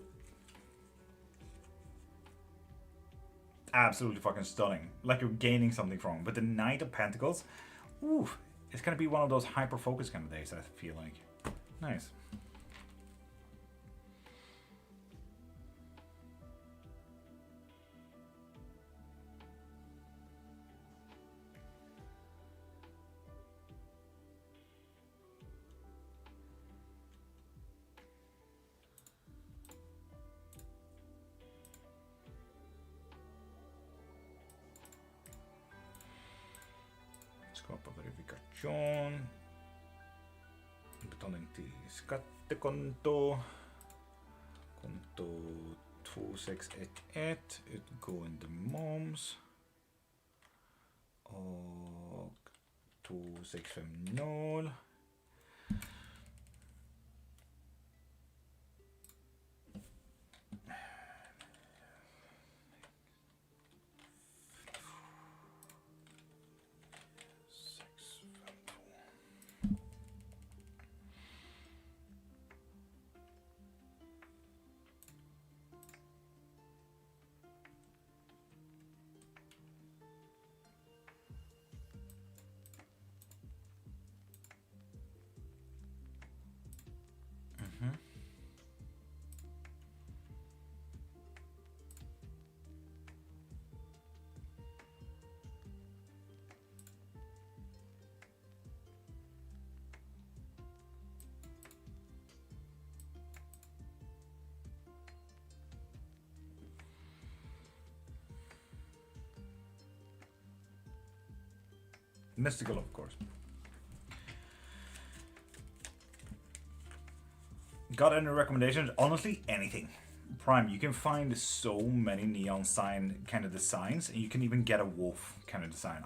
[SPEAKER 1] absolutely fucking stunning. Like you're gaining something from it. But the Knight of Pentacles, ooh, it's gonna be one of those hyper-focus kind of days, I feel like. Nice. Skapa verifikasjon. Betalning till skattekonto. Konto 2611. Utgående moms. Och 2650. Mystical, of course. Got any recommendations? Honestly, anything. Prime, you can find so many neon sign kind of designs, and you can even get a wolf kind of design.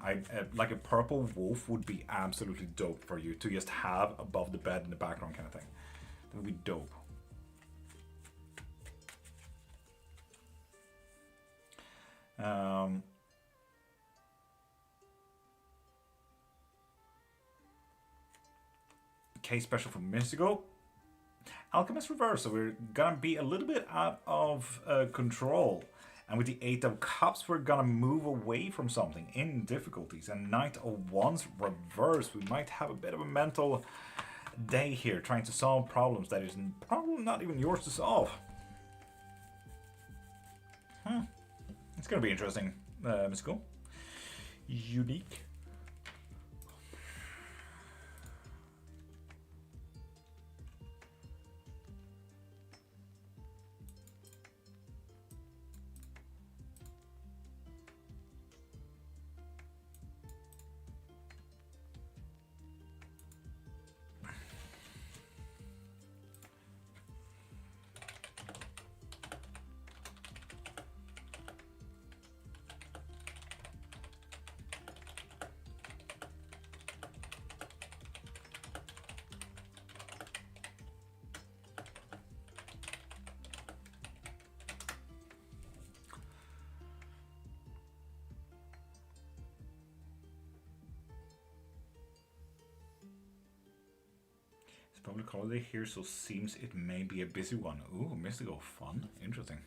[SPEAKER 1] Like a purple wolf would be absolutely dope for you to just have above the bed in the background kind of thing. That would be dope. Case special for Mystical. Alchemist Reverse, so we're gonna be a little bit out of control. And with the 8 of Cups, we're gonna move away from something in difficulties. And Knight of Wands Reverse, we might have a bit of a mental day here, trying to solve problems that is probably not even yours to solve. It's gonna be interesting, Mystical. Unique. Public holiday here, so seems it may be a busy one. Ooh, Mystical, fun, interesting.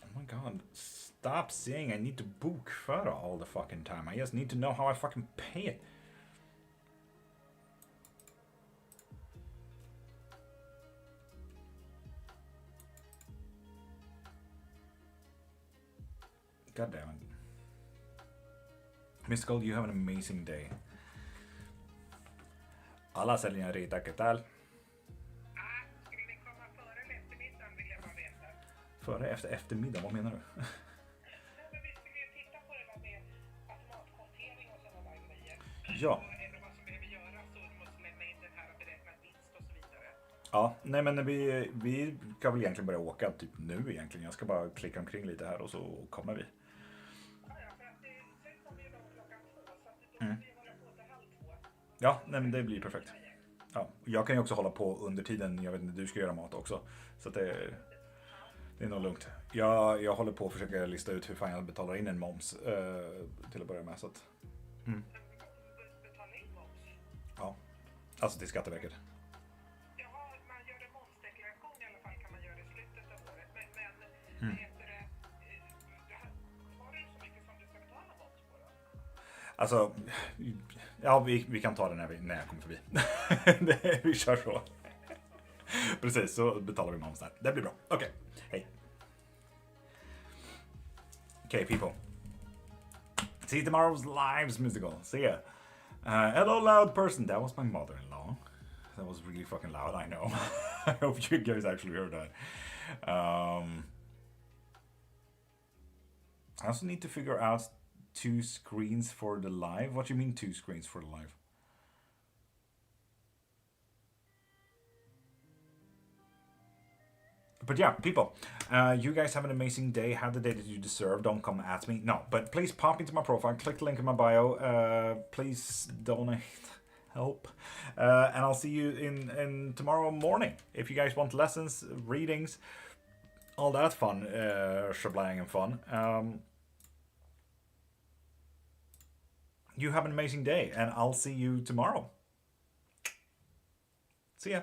[SPEAKER 1] Oh my god, stop saying I need to book photo all the fucking time. I just need to know how I fucking pay it. God damn it. Mystical, you have an amazing day. Hola señorita, ¿qué tal?
[SPEAKER 2] Skulle ni komma före eller eftermiddagen vill jag bara veta.
[SPEAKER 1] Före, efter eftermiddag, vad menar du?
[SPEAKER 2] Nej, men vi skulle ju titta på det där med automatkvotering och sådana där grejer.
[SPEAKER 1] Ja.
[SPEAKER 2] Eller vad som behöver göras och du måste lämna in den här och beräkna vinst och så vidare.
[SPEAKER 1] Ja, nej men vi kan väl egentligen börja åka typ nu egentligen. Jag ska bara klicka omkring lite här och så kommer vi. Ja, nej men det blir perfekt. Ja, jag kan ju också hålla på under tiden, jag vet inte, du ska göra mat också. Så att det är nog lugnt. Jag håller på att försöka lista ut hur fan jag betalar in en moms till att börja med. Så att,
[SPEAKER 2] Betala in moms?
[SPEAKER 1] Ja, alltså till Skatteverket.
[SPEAKER 2] Jaha, man gör en momsdeklaration i alla fall, kan man göra i slutet av året. Men heter det, har du så mycket som du ska betala moms på då?
[SPEAKER 1] Alltså, ja vi kan ta det när jag kommer förbi. Vi kör så. Precis, så betalar vi moms där. Det blir bra. Okej, hej. Okay, people. See tomorrow's lives, Mystical. See ya. Hello, loud person. That was my mother-in-law. That was really fucking loud, I know. I hope you guys actually heard that. I also need to figure out 2 screens for the live. What do you mean 2 screens for the live? But yeah, people, you guys have an amazing day. Have the day that you deserve. Don't come at me. No, but please pop into my profile. Click the link in my bio. Please donate. Help. And I'll see you in tomorrow morning. If you guys want lessons, readings, all that fun, shebang and fun. You have an amazing day, and I'll see you tomorrow. See ya.